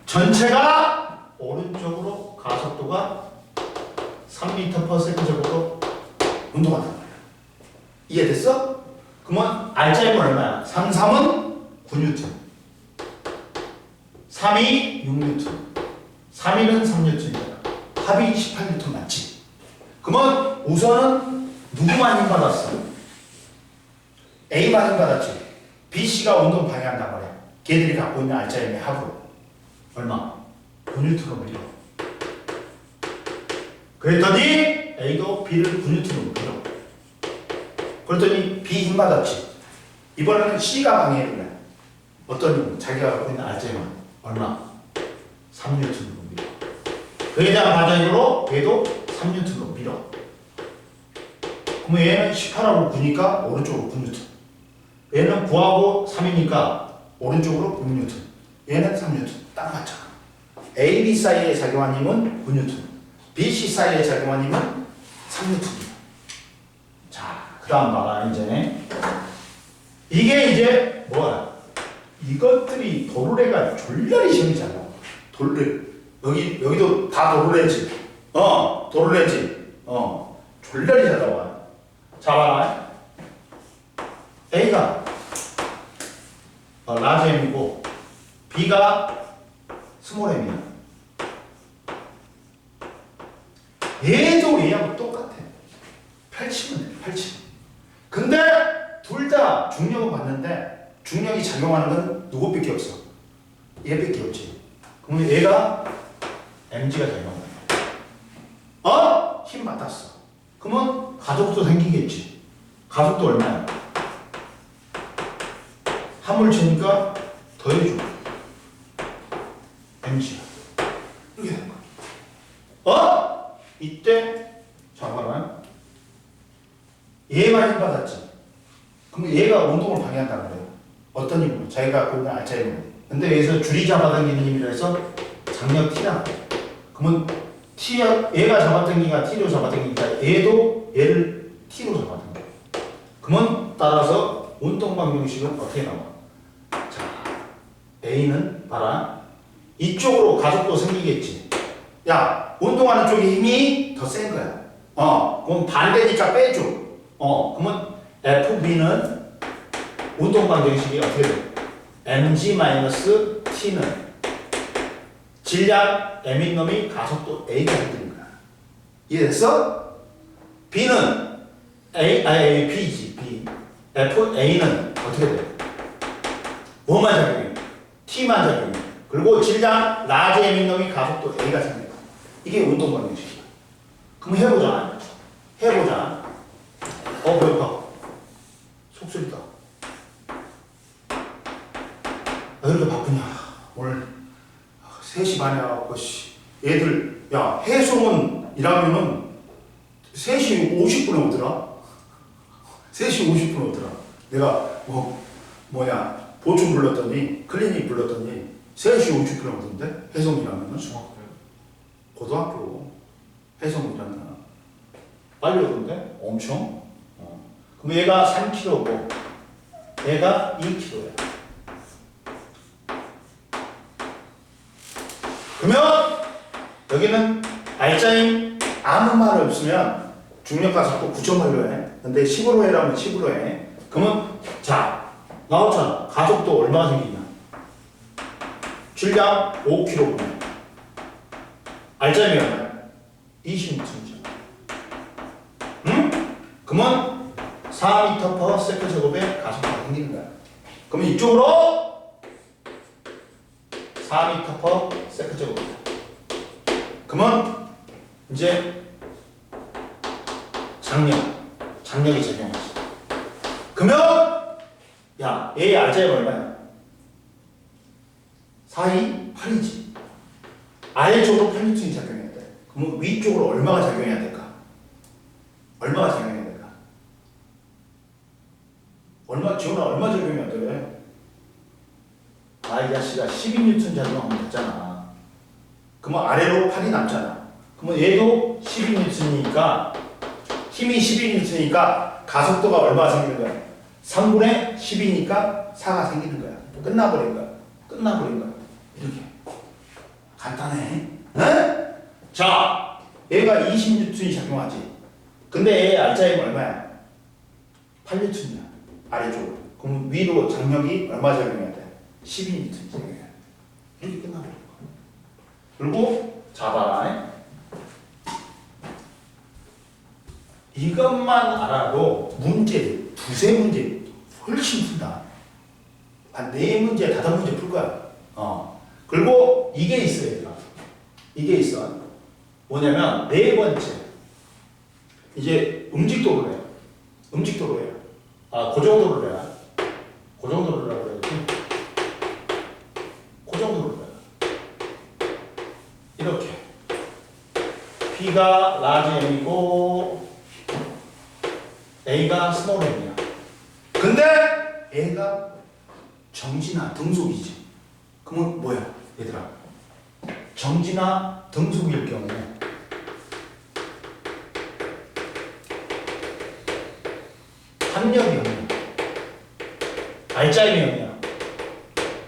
전체가 오른쪽으로 가속도가 3m/s 제곱으로 운동한단 말이야. 이해됐어? 그러면 알짜임은 얼마야? 3, 3은 9N, 3이 6N, 3이는 3N이잖아. 합이 18N 맞지? 그러면 우선은 누구만 힘 받았어? A만 힘 받았지. B, C가 운동 방해한단 말이야. 걔들이 갖고 있는 알짜임의 합으로 얼마? 9N으로 밀려. 그랬더니 A도 B를 9N으로 밀어. 그랬더니 B 힘 받았지. 이번에는 C가 방해를 해. 어떤 힘? 자기가 갖고 있는 알짜임은 얼마? 3N으로 밀어. 그에 대한 과정으로 얘도 3N으로 밀어. 그러면 얘는 18하고 9니까 오른쪽으로 9N. 얘는 9하고 3이니까 오른쪽으로 6N. 얘는 3N. 딱 맞잖아. A, B 사이에 작용한 힘은 9N. B, C 사이에 작용한 힘은 3N. 자, 그 다음 봐라, 이제. 이게 이제 뭐야? 이것들이 도르래가 졸렬히 시험이잖아. 도르래. 여기도 다 도르래지. 도르래지. 졸렬히 잘 나와. 자, 봐라. A가 라지 M이고 B가 스몰 M이야. 얘도 얘하고 똑같아. 펼치면 돼. 펼치면. 근데 둘 다 중력을 받는데 중력이 작용하는 건 누구밖에 없어? 얘밖에 없지. 그러면 얘가 mg가 작용한다. 힘 받았어. 그러면 가속도 생기겠지. 가속도 얼마야? 화물체니까 더해줘. mg야. 이렇게 되는 거야. 이때 잠깐만. 얘만 힘 받았지. 그럼 얘가 운동을 방해한다는 거예요. 어떤 힘으로? 자기가 갖고 있는 알짜 힘으로. 근데 여기서 줄이 잡아당기는 힘이라 해서 장력 T라. 그러면 얘가 잡아당기니까 T로 잡아당기니까 얘도 얘를 T로 잡아당겨. 그러면 따라서 운동 방정식은 어떻게 나와? 자, A는 봐라. 이쪽으로 가속도 생기겠지. 야, 운동하는 쪽에 힘이 더 센 거야. 그럼 반대니까 빼줘. 그러면 FB는 운동 방정식이 어떻게 돼? mg-t는 질량 m인 놈이 가속도 a가 되는 거야. 이해됐어? B는 B지. B. FA는 어떻게 돼? 뭐만 작용해? T만 작용해. 그리고 질량 라지 m인 놈이 가속도 a가 생겨. 이게 운동 방정식이야. 그럼 해보자. 배고파. 속쓰리다. 왜 이렇게 바쁘냐? 오늘 3시 반에 와갖고 애들 야 해수문 1학년은 3시 50분에 오더라. 3시 50분에 오더라. 내가 보충 불렀더니 클리닉 불렀더니 3시 50분에 오던데 해송 1학년은 중학교요? 고등학교 해송 1학년 빨리 오던데 엄청. 그럼 얘가 3kg고 얘가 2kg야. 그러면 여기는 알짜임 아무 말 없으면 중력가속도 9.8로 해. 근데 10으로 해라면 10으로 해. 그러면 자 나왔잖아. 가속도 얼마가 생기냐. 질량 5kg. 알짜임이 얼마야? 20N이죠. 응? 그러면 4m/s 제곱의 가속도가 생기는 거야. 그러면 이쪽으로 4m/s 제곱. 그러면 이제 장력이 적용하지. 그러면 야, 얘의 알짜임이 얼마야? 4, 2, 8이지. 아래쪽으로 8N이 작용해야 돼. 그러면 위쪽으로 얼마가 작용해야 될까? 얼마가 작용해야 될까? 지원아 얼마 적용해야 돼? 이 자식아 12N 작용하면 됐잖아. 그러면 아래로 8이 남잖아. 그러면 얘도 12N이니까 힘이 12N이니까 가속도가 얼마가 생기는 거야? 3분의 10이니까 4가 생기는 거야. 끝나버린 거야. 이렇게. 간단해. 응? 자, 얘가 20N이 작용하지. 근데 얘의 알짜임은 얼마야? 8N이야. 아래쪽으로. 그럼 위로 장력이 얼마 작용해야 돼? 12N 작용해야 돼. 이렇게 끝나버린 거야. 그리고 잡아라. 이것만 알아도 문제, 두세 문제 훨씬 푼다. 한 4문제, 5문제 풀 거야. 그리고 이게 있어, 얘들아. 이게 있어. 뭐냐면, 4번째. 이제 음직도로래. 음직도로야. 고정도로래. 고정도로라고 그래야지. 고정도로래. 이렇게. P가 라지 M이고, A가 스몰 M이야. 근데 A가 정지나 등속이지. 그러면 뭐야, 얘들아? 정지나 등속일 경우에 합력이 0이야. 알짜임이 0이야.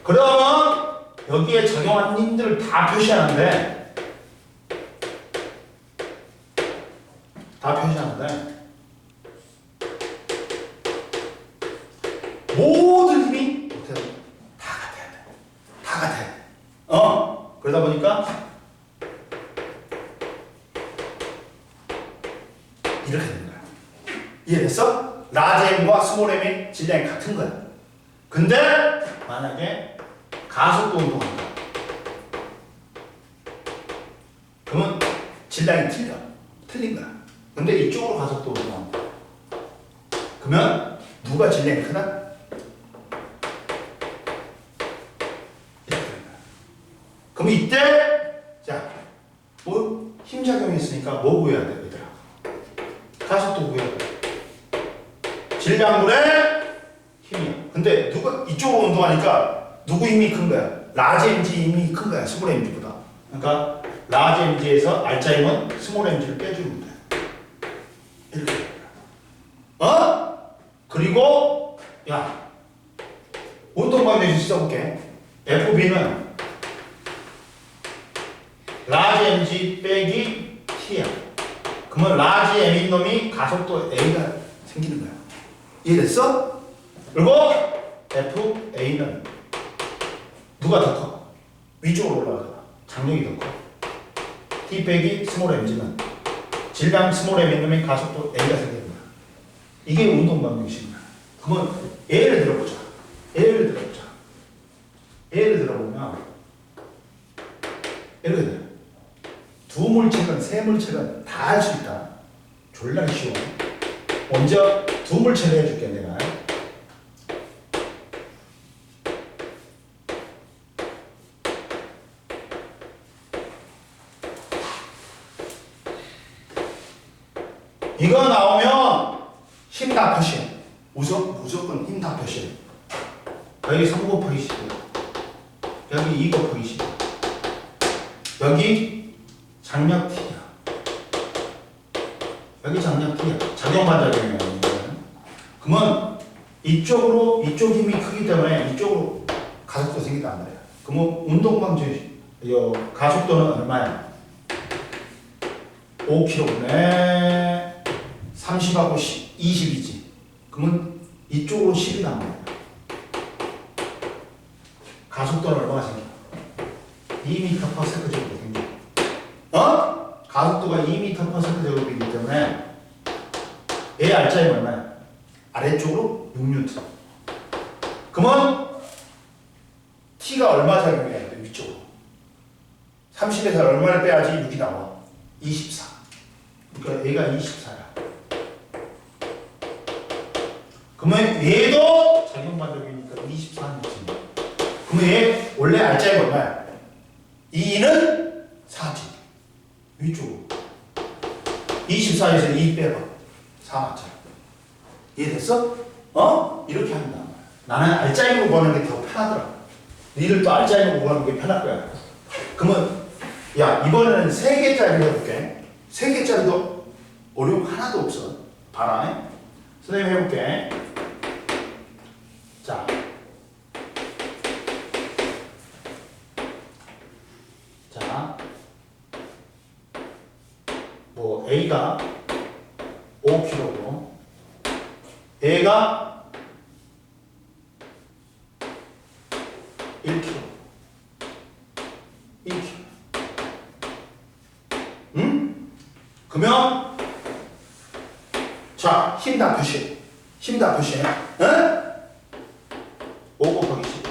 그러면 여기에 적용한 힘들을 다 표시하는데 모든 힘이 다 같아야 돼. 다 같아야 돼. 그러다 보니까 이렇게 되는 거야. 이해됐어? 라지 M과 스몰 M의 질량이 같은 거야. 근데 만약에 가속도 운동한다. 그러면 질량이 틀린 거야. 근데 이쪽으로 가속도 운동한다. 그러면 누가 질량이 크다? 그럼 이때 자, 힘 작용했으니까 뭐 구해야 돼, 얘들아? 가속도 구해야 돼. 질량분의 힘이야. 근데 누가 이쪽으로 운동하니까 누구 힘이 큰 거야? 라지 mg 힘이 큰 거야, 스몰 mg보다. 그러니까 라지 mg에서 알짜 힘은 스몰 mg를 빼주면 돼. 이렇게. 그리고 야, 운동 방정식 써볼게. FB는 라지 mg 빼기 t야. 그러면 라지 m인 놈이 가속도 a가 생기는 거야. 이해됐어? 그리고 FA는 누가 더 커? 위쪽으로 올라가잖아. 장력이 더 커. T 빼기 스몰 mg는 질량 스몰 m인 놈이 가속도 a가 생기는 거야. 이게 운동 방정식이야. 그러면 예를 들어보자. 예를 들어보면 이렇게 돼. 두 물체든 세 물체든 다 할 수 있다. 졸라 쉬워. 먼저 두 물체를 해줄게, 내가. 이거 나오면 힘 다 표시해. 무조건 힘 다 표시해. 여기 3 곱하기 10. 여기 2 곱하기 10. 여기 장력 T야. 여기 장력 T야. 작용반 작용이야. 그러면 이쪽으로 이쪽 힘이 크기 때문에 이쪽으로 가속도 생긴단 말이야. 그러면 운동방지 가속도는 얼마야? 5km분에 30하고 20이지. 그러면 이쪽으로 10이 나옵니다. 가속도는 얼마가 생겨? 2m/s 제곱이 생겨. 가속도가 2m/s 제곱이기 때문에 A 알짜임 얼마야? 아래쪽으로 6N. 그러면 T가 얼마 작용해야 돼? 위쪽으로. 30에서 얼마를 빼야지 6이 나와? 24. 그러니까 얘가 24야. 그러면 얘도 작용반적이니까 24N. 그러면 얘 원래 알짜임 얼마야? 2는 4지. 위쪽으로. 24에서 2 빼봐. 4 맞잖아. 이해됐어? 이렇게 한다. 나는 알짜임으로 보는 게 더 편하더라. 니들 또 알짜임으로 보는 게 편할 거야. 그러면 야 이번에는 3개짜리 해볼게. 3개짜리도 어려움 하나도 없어. 봐라. 선생님 해볼게. 자. 자. 뭐 A가 5kg고 A가 1kg. 1kg. 응? 그러면 자, 힘 다 표시해. 힘 다 표시해. 응? 5 곱하기 10.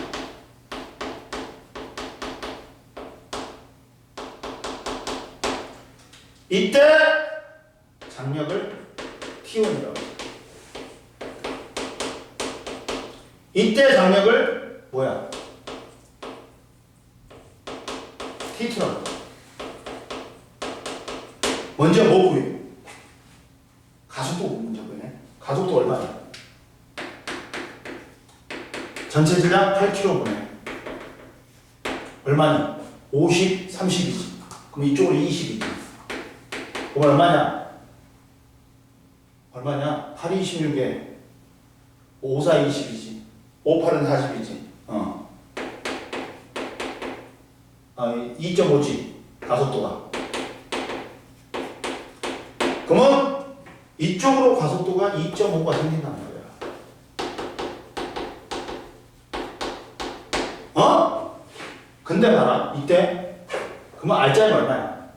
이때 장력을 T1이라고. 이때 장력을 뭐야? T2라고. 먼저 뭐 구해? 가속도 먼저 구해. 가속도 얼마냐? 전체 질량 8kg분에 얼마냐? 50, 30이지. 그럼 이쪽으로 20이지. 그럼 얼마냐? 얼마냐? 8이 26에 5, 4, 20이지. 5, 8은 40이지. 2.5지. 가속도가. 그러면 이쪽으로 가속도가 2.5가 생긴단 말이야. 근데 봐라. 이때 그러면 알짜임 얼마야?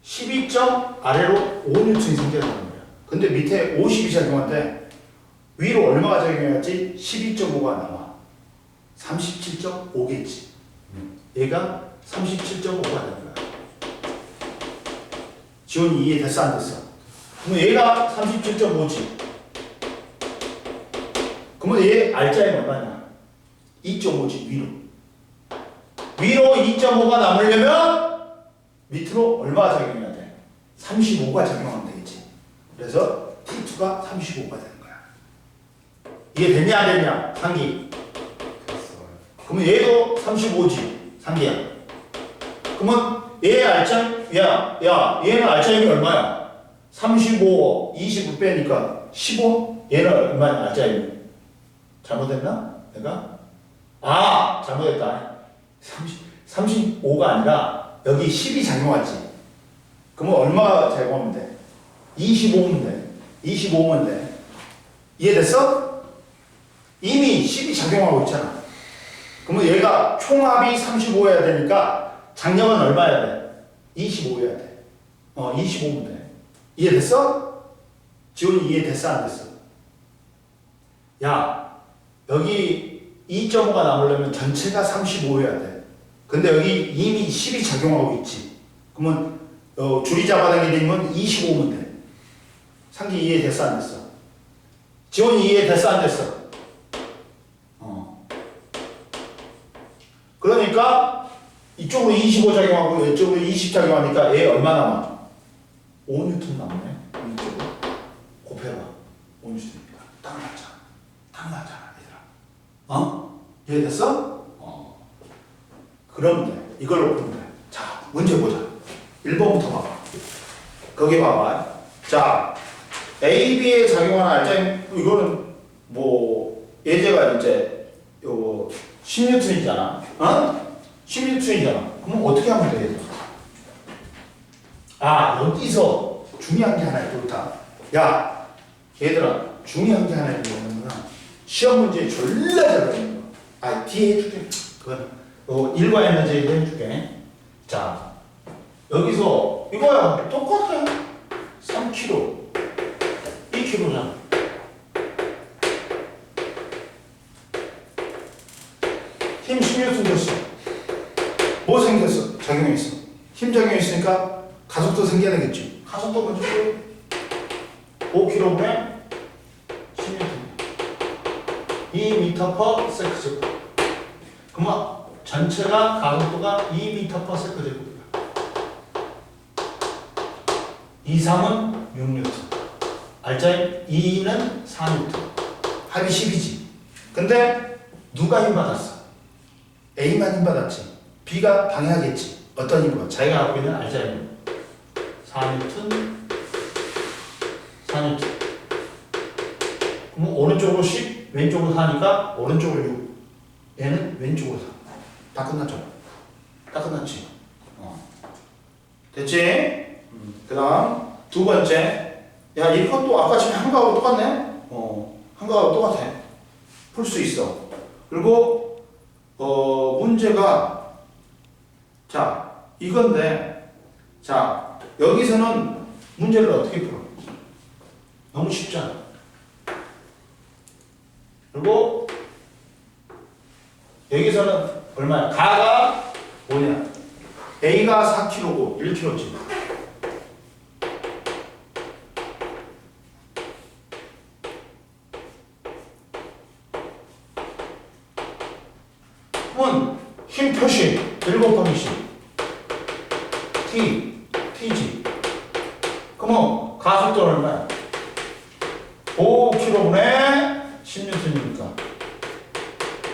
12점 아래로 5N이 생겨나는 거야. 근데 밑에 50이 작용한데 위로 얼마가 작용해야지 12.5가 나와? 37.5겠지. 얘가 37.5가 되는 거야. 지원이 이해됐어 안 됐어? 그러면 얘가 37.5지. 그러면 얘 알짜임 얼마냐? 2.5지 위로. 위로 2.5가 남으려면 밑으로 얼마가 작용해야 돼? 35가 작용하면 되겠지. 그래서 T2가 35가 되는 거야. 이해됐냐 안 됐냐? 상기. 됐어요. 그러면 얘도 35지. 상기야. 그러면 얘 알짜임, 얘는 알짜임이 얼마야? 35, 25 빼니까 15? 얘는 얼마야, 알짜임이? 잘못했나? 내가? 잘못했다. 35가 아니라 여기 10이 작용하지. 그러면 얼마 작용하면 돼? 25면 돼. 25면 돼. 이해됐어? 이미 10이 작용하고 있잖아. 그러면 얘가 총합이 35여야 되니까 장력은 얼마여야 돼? 25여야 돼. 25면 돼. 이해됐어? 지훈이 이해됐어 안 됐어? 야, 여기 2.5가 남으려면 전체가 35여야 돼. 근데 여기 이미 10이 작용하고 있지. 그러면 줄이 잡아당기면 25면 돼. 상기 이해됐어 안 됐어? 지훈이 이해됐어 안 됐어? 그러니까 이쪽으로 25 작용하고 이쪽으로 20 작용하니까 얘 얼마 남아? 5N 남네. 이쪽. 온유수입니다. 당연하잖아. 당연하잖아, 얘들아. 어? 이해됐어? 그럼 돼. 이걸로 풀면 돼. 자, 문제 보자. 1번부터 봐봐. 거기 봐봐. 자, A, B에 작용하는 알짜임, 이거는 뭐, 예제가 이제, 요, 10N이잖아. 어? 10N이잖아. 그럼 어떻게 하면 돼? 아, 여기서 중요한 게 하나 있다. 야, 얘들아, 중요한 게 하나 있는 거는 시험 문제 졸라 잘 나오는 거. 아, 뒤에 해줄게. 그건 일과 에너지 해줄게. 자, 여기서 이거야 똑같아. 3kg, 2kg잖아. 힘 16톤 됐어. 뭐 생겼어? 작용했어. 힘 작용했으니까 가속도 생겨야 되겠지. 가속도 먼저 5kg에 16톤. 2m/s. 그러면 전체가 가속도가 2m/s제곱이야. 2, 3은 6N. 알짜임 2는 4N. 합이 10이지. 근데 누가 힘받았어? A만 힘받았지. B가 방해하겠지. 어떤 힘으로? 자기가 갖고 있는 알짜임 4N, 4N. 그럼 오른쪽으로 10, 왼쪽으로 4니까 오른쪽으로 6. 얘는 왼쪽으로 4. 다 끝났죠? 다 끝났지? 됐지? 그 다음 두 번째. 야, 이것도 아까 지금 한 거하고 똑같네? 한 거하고 똑같아. 풀 수 있어. 그리고 문제가 자 이건데 자 여기서는 문제를 어떻게 풀어? 너무 쉽잖아. 그리고 여기서는 얼마야? 가가 뭐냐? A가 4kg고 1kg지. 그러면 힘 표시 1 곱하기 10 T지. 그러면 가속도는 얼마야? 5kg분의 10N이니까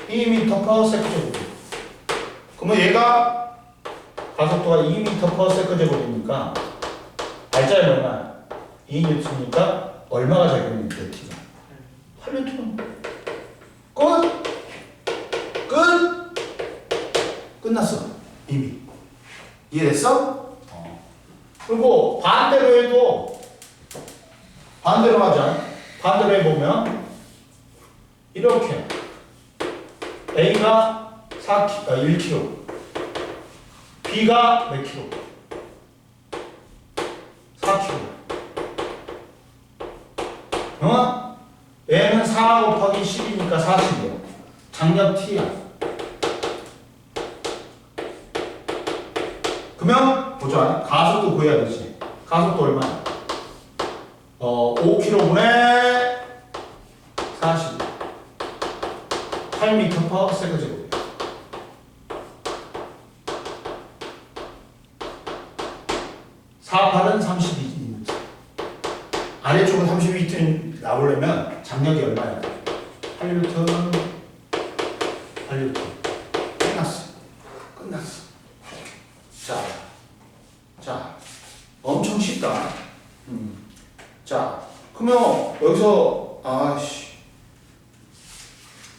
2m/s제곱. 그러면 얘가 가속도가 2m/s제곱이니까 알짜리 얼마야? 2N이니까 얼마가 작용이 돼? T가 8N. 끝! 끝났어. 이미. 이해됐어? 그리고 반대로 해도 반대로 하자. 반대로 해보면 이렇게 A가 1kg, B가 몇 kg? 4kg. 어? A는 4 곱하기 10이니까 40이야. 장력 T야. 그러면 보자. 가속도 구해야 되지. 가속도 얼마야? 5kg분의 40. 8m/s제곱. 사팔은 32N. 아래쪽은 32N 나오려면 장력이 얼마야? 8N. 끝났어. 자, 엄청 쉽다. 자, 그러면 여기서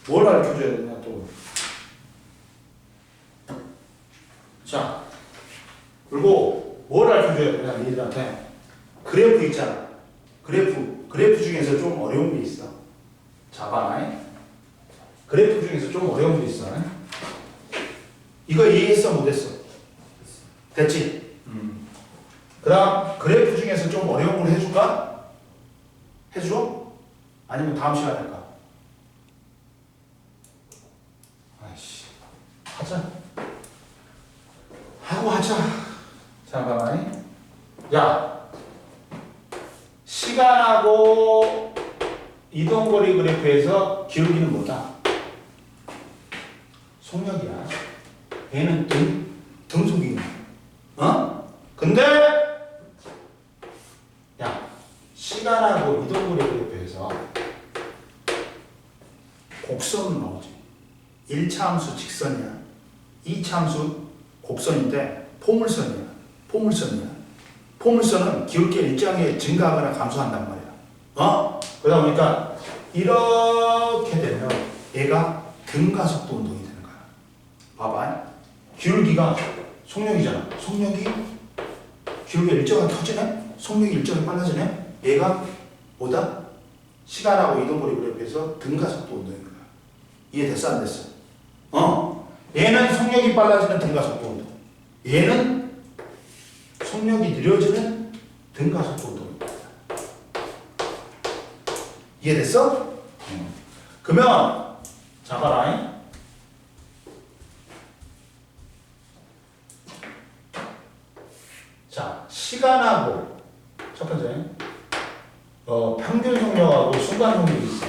뭘 가르쳐줘야 되냐 또. 자, 그리고 뭘 가르쳐줘야 되냐 얘들한테. 그래프 있잖아. 그래프 중에서 좀 어려운 게 있어. 자, 봐. 그래프 중에서 좀 어려운 게 있어. 이거 이해했어 못했어? 됐지? 그 다음 그래프 중에서 좀 어려운 걸 해줄까? 해줘? 아니면 다음 시간에 할까? 아이씨, 하자. 잠깐만. 야, 시간하고 이동거리 그래프에서 기울기는 뭐다? 속력이야. 얘는 등속이야. 근데 야, 시간하고 이동거리 그래프에서 직선이야. 이 참수 곡선인데 포물선이야. 포물선은 기울기가 일정하게 증가하거나 감소한단 말이야. 그러다 보니까 이렇게 되면 얘가 등가속도 운동이 되는 거야. 봐봐. 기울기가 속력이잖아. 속력이 기울기가 일정하게 커지네? 속력이 일정하게 빨라지네? 얘가 뭐다? 시간하고 이동거리 그래프에서 등가속도 운동인 거야. 이해됐어? 안 됐어? 얘는 속력이 빨라지는 등가속도 운동. 얘는 속력이 느려지는 등가속도 운동입니다. 이해됐어? 그러면 자 봐라. 자, 시간하고 첫 번째 평균 속력하고 순간 속력이 있어.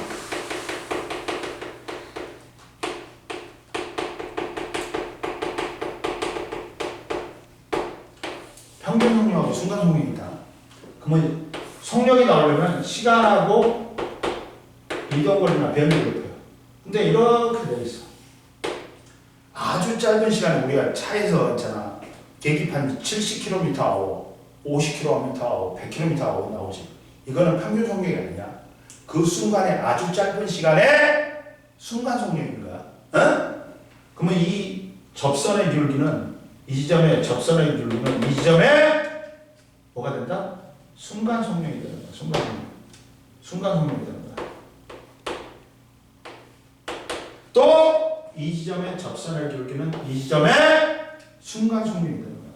평균 속력하고 순간 속력이 있다. 그러면 속력이 나오려면 시간하고 이동거리나 변이 그렇고요. 근데 이렇게 돼 있어. 아주 짧은 시간에 우리가 차에서 있잖아. 계기판 70km 하고 50km 하고 100km 하고 나오지. 이거는 평균 속력이 아니야. 그 순간에 아주 짧은 시간에 순간 속력인 거야. 그러면 이 접선의 기울기는 이 지점의 접선의 기울기는 이 지점에 뭐가 된다? 순간 속력이 되는 거야. 순간 속력이 되는 거야. 또 이 지점의 접선의 기울기는 이 지점에 순간 속력이 되는 거야.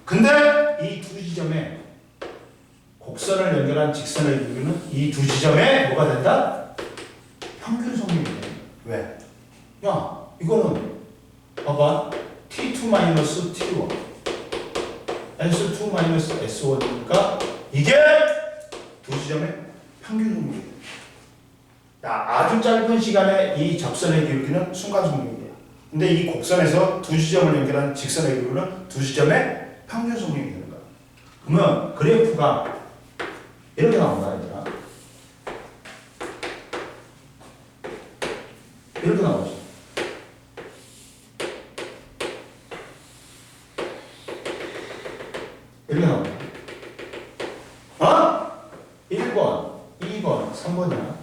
근데 이 두 지점에 곡선을 연결한 직선의 기울기는 이 두 지점에 뭐가 된다? 평균 속력이 돼. 왜? 야, 이거는 봐봐. T2-T1 S2-S1이니까 이게 두 지점의 평균 속력이야. 아주 짧은 시간에 이 접선의 기울기는 순간 속력이야. 근데 이 곡선에서 두 지점을 연결한 직선의 기울기는 두 지점의 평균 속력이 되는 거야. 그러면 그래프가 이렇게 나온다, 얘들아. 이렇게 나오지. 이렇게 나온다. 1번, 2번, 3번이야.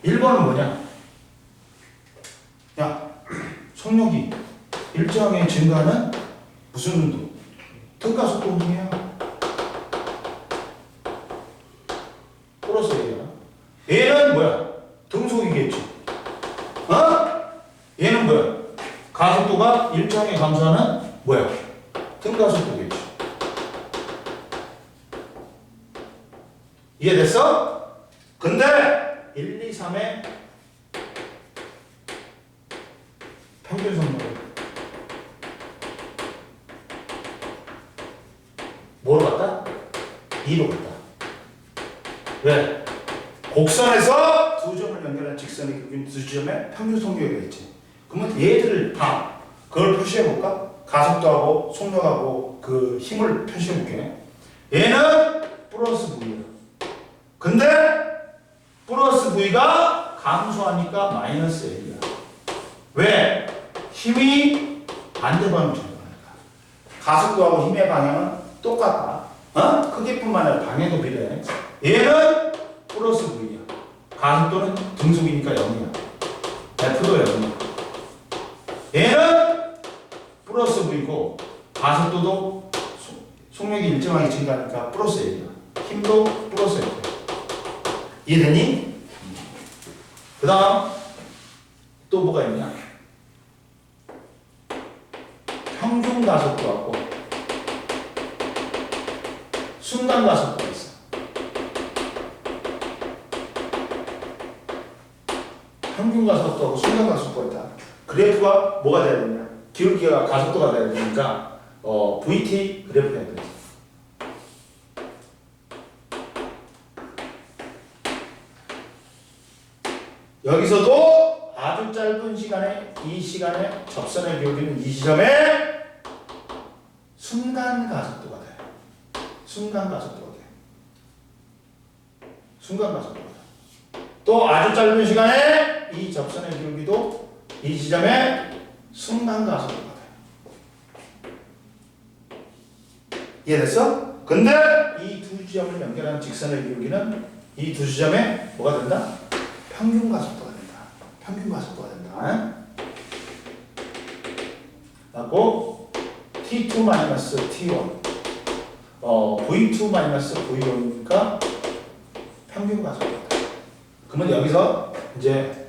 1번은 뭐냐? 야, 속력이 일정하게 증가하는 무슨 운동? 등가속도 운동이야. 플러스 얘야. 얘는 뭐야? 등속이겠지. 얘는 뭐야? 가속도가 일정하게 감소하는 뭐야? 등가속도겠지. 이해됐어? 근데 1, 2, 3의 평균 속력은 뭐로 갔다? 2로 갔다. 왜? 곡선에서 두 점을 연결한 직선의 기울기는 두 점의 평균 속력이 있지. 그러면 얘들을 다 그걸 표시해볼까? 가속도하고 속력하고 그 힘을 표시해볼게. 얘는 플러스 V야. 근데 플러스 V가 감소하니까 마이너스 L이야. 왜? 힘이 반대 방향으로 전환하니까. 가속도하고 힘의 방향은 똑같다. 크기뿐만 아니라 방향도 비례해. 얘는 플러스 V야. 가속도는 등속이니까 0이야. F도 0이야. 얘는 플러스 V고 가속도도 속력이 일정하게 증가하니까 플러스 L이야. 힘도 플러스 L이야. 이해되니? 그 다음 또 뭐가 있냐? 평균 가속도하고 순간 가속도가 있어. 평균 가속도하고 순간 가속도가 있다. 그래프가 뭐가 돼야 되냐? 기울기가 가속도가 돼야 되니까 VT 그래프가 해야 돼. 여기서도 아주 짧은 시간에 이 시간에 접선의 기울기는 이 지점에 순간 가속도가 돼. 순간 가속도가 돼. 순간 가속도가 돼요. 또 아주 짧은 시간에 이 접선의 기울기도 이 지점에 순간 가속도가 돼요. 이해됐어? 근데 이 두 지점을 연결하는 직선의 기울기는 이 두 지점에 뭐가 된다? 평균 가속도가 된다. 평균 가속도가 된다. 라고 T2-T1 V2-V1이니까 평균 가속도다. 그러면 여기서 이제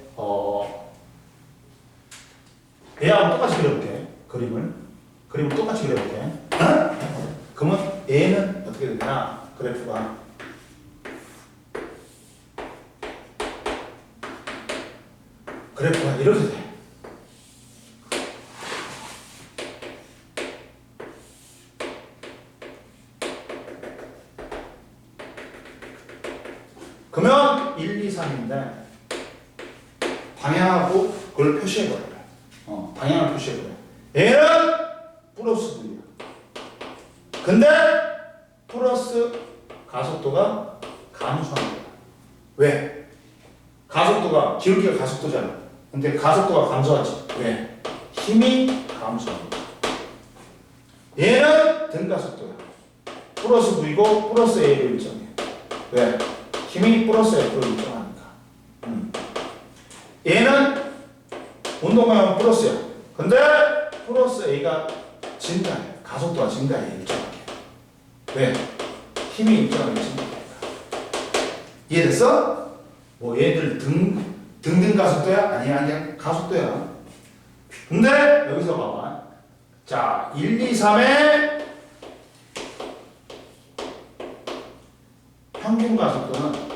얘하고 똑같이 그려볼게. 그림을 똑같이 그려볼게. 그러면 얘는 어떻게 되냐? 그래프가 이렇게 돼. 그러면 1, 2, 3인데 방향하고 그걸 표시해버려요. 방향을 표시해버려요. 얘는 플러스 V야. 근데 플러스 가속도가 감소하는 거야. 왜? 가속도가 기울기가 가속도잖아. 근데 가속도가 감소하지. 왜? 힘이 감소하는 거야. 얘는 등가속도야. 플러스 V고 플러스 A를 일정해. 왜? 힘이 플러스 F를 일정하니까. 얘는 운동량은 플러스야. 근데 플러스 A가 증가해. 가속도가 증가해. 일정하게. 왜? 힘이 일정하게 증가하니까. 이해됐어? 뭐 얘들 등등 가속도야? 아니야, 그냥 가속도야. 근데 여기서 봐봐. 자, 1, 2, 3의 평균 가속도는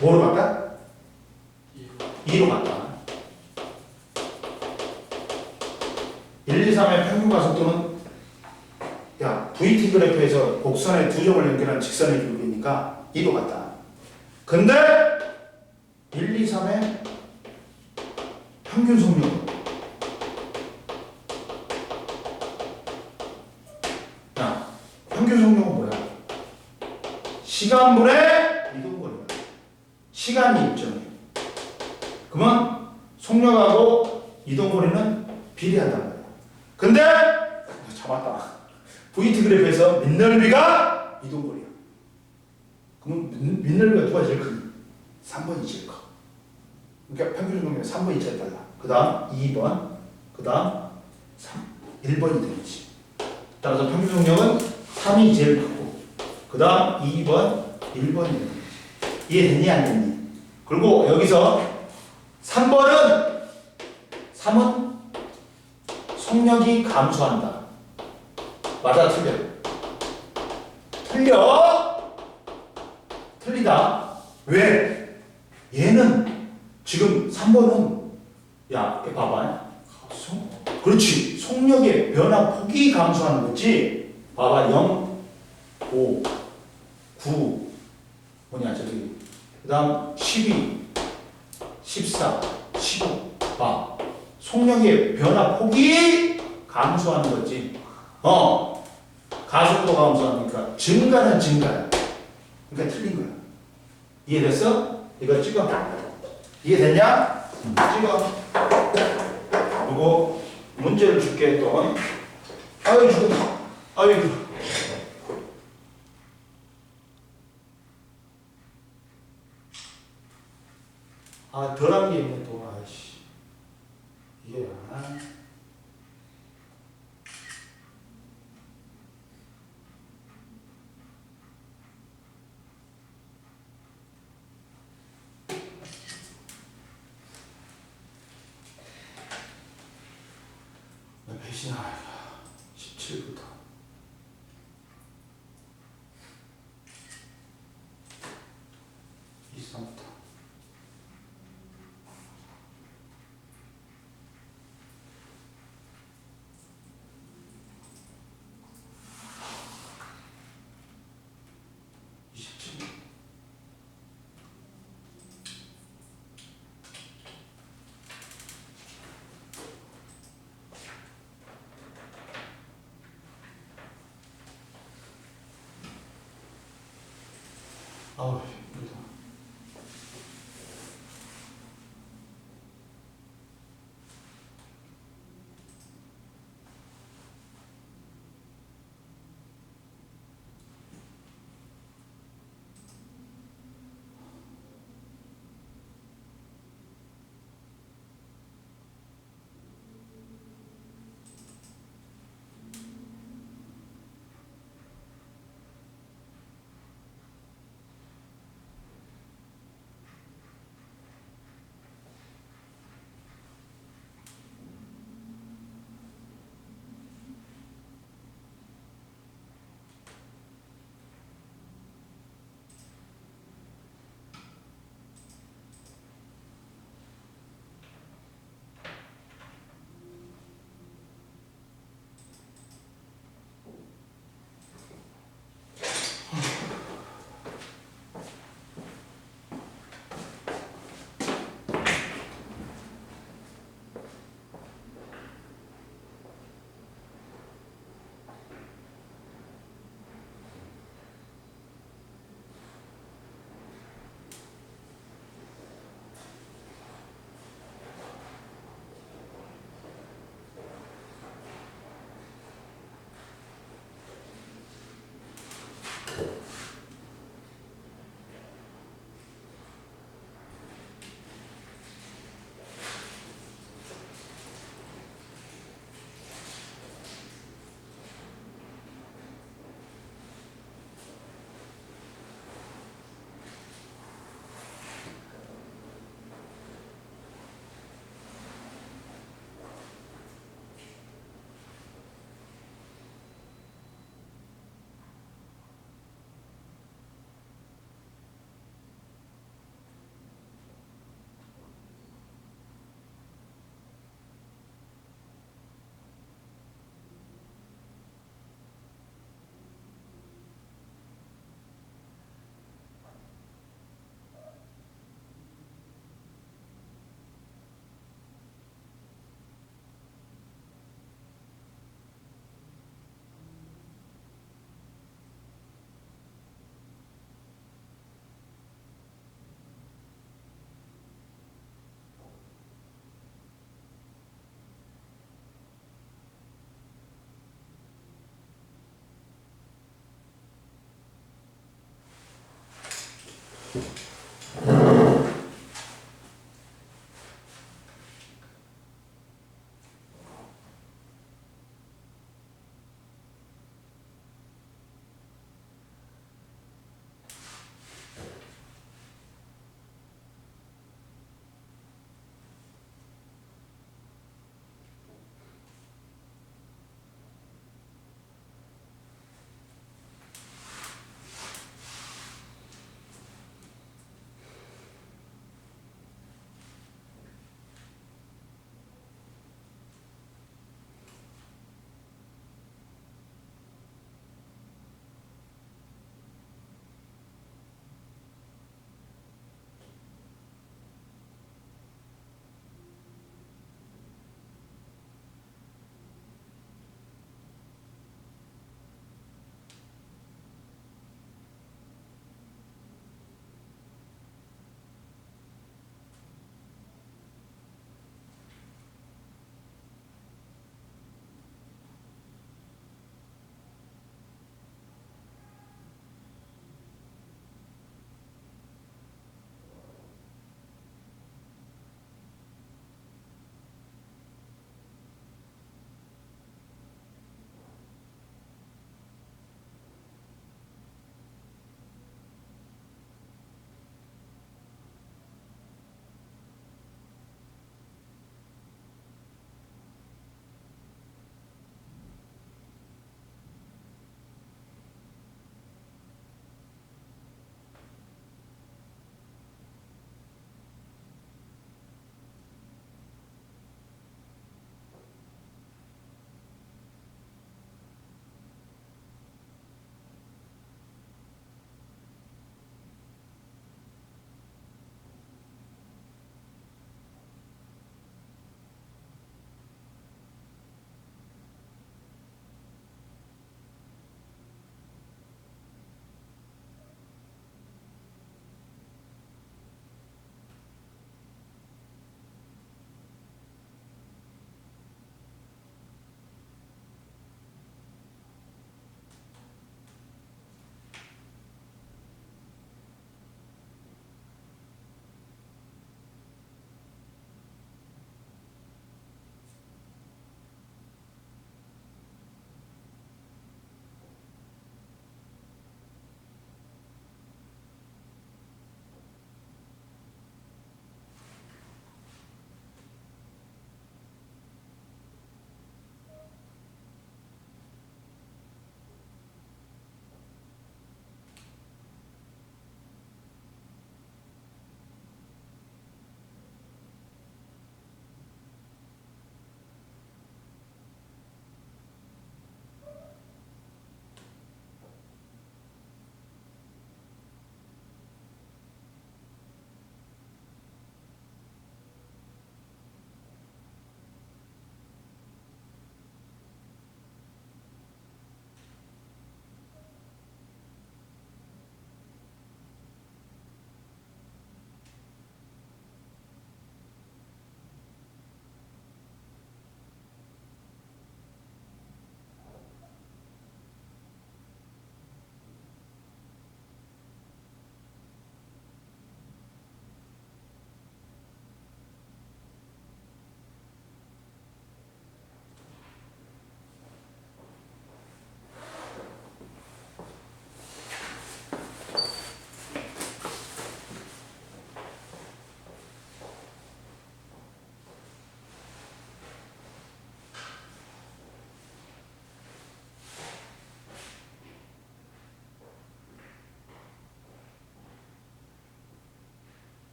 뭐로 갈까? 2로 갔다. 1, 2, 3의 평균 가속도는 야, VT 그래프에서 곡선의 두 점을 연결한 직선의 기울기니까 2로 갔다. 근데 1, 2, 3의 평균 속력은 야, 평균 속력은 뭐야? 시간분의 이동거리야. 시간이 일정해. 그러면 속력하고 이동거리는 비례한단 말이야. 근데 잡았다. VT 그래프에서 밑넓이가 이동거리야. 그럼 밑넓이가 누가 제일 큰? 3번이 제일 커. 그러니까 평균 속력은 3번이 제일 빨라. 그 다음 2번, 그 다음 1번이 되겠지. 따라서 평균 속력은 3이 제일 크고, 그 다음 2번, 1번이 되겠지. 이해됐니 안 됐니? 그리고 여기서 3은 속력이 감소한다. 맞아, 틀려? 틀리다. 왜? 얘는 지금 3번은 야, 이렇게 봐봐. 그렇지. 속력의 변화폭이 감소하는 거지. 봐봐. 0, 5, 9 저기 그 다음 12, 14, 15 봐. 속력의 변화폭이 감소하는 거지. 가속도가 감소하니까 증가는 증가야. 그러니까 틀린 거야. 이해됐어? 이거 찍어. 이해됐냐? 찍어. 그리고 문제를 줄게 또. 아유 죽었다. 아이고. 덜한 게 있네 또. 아이씨. 이게 몇 페이지나? 17부터. 아우 힘들다.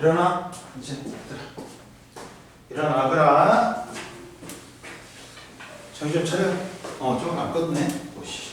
일어나. 이제 일어나거라. 정신 좀 차려. 좀 안 껐네. 오씨.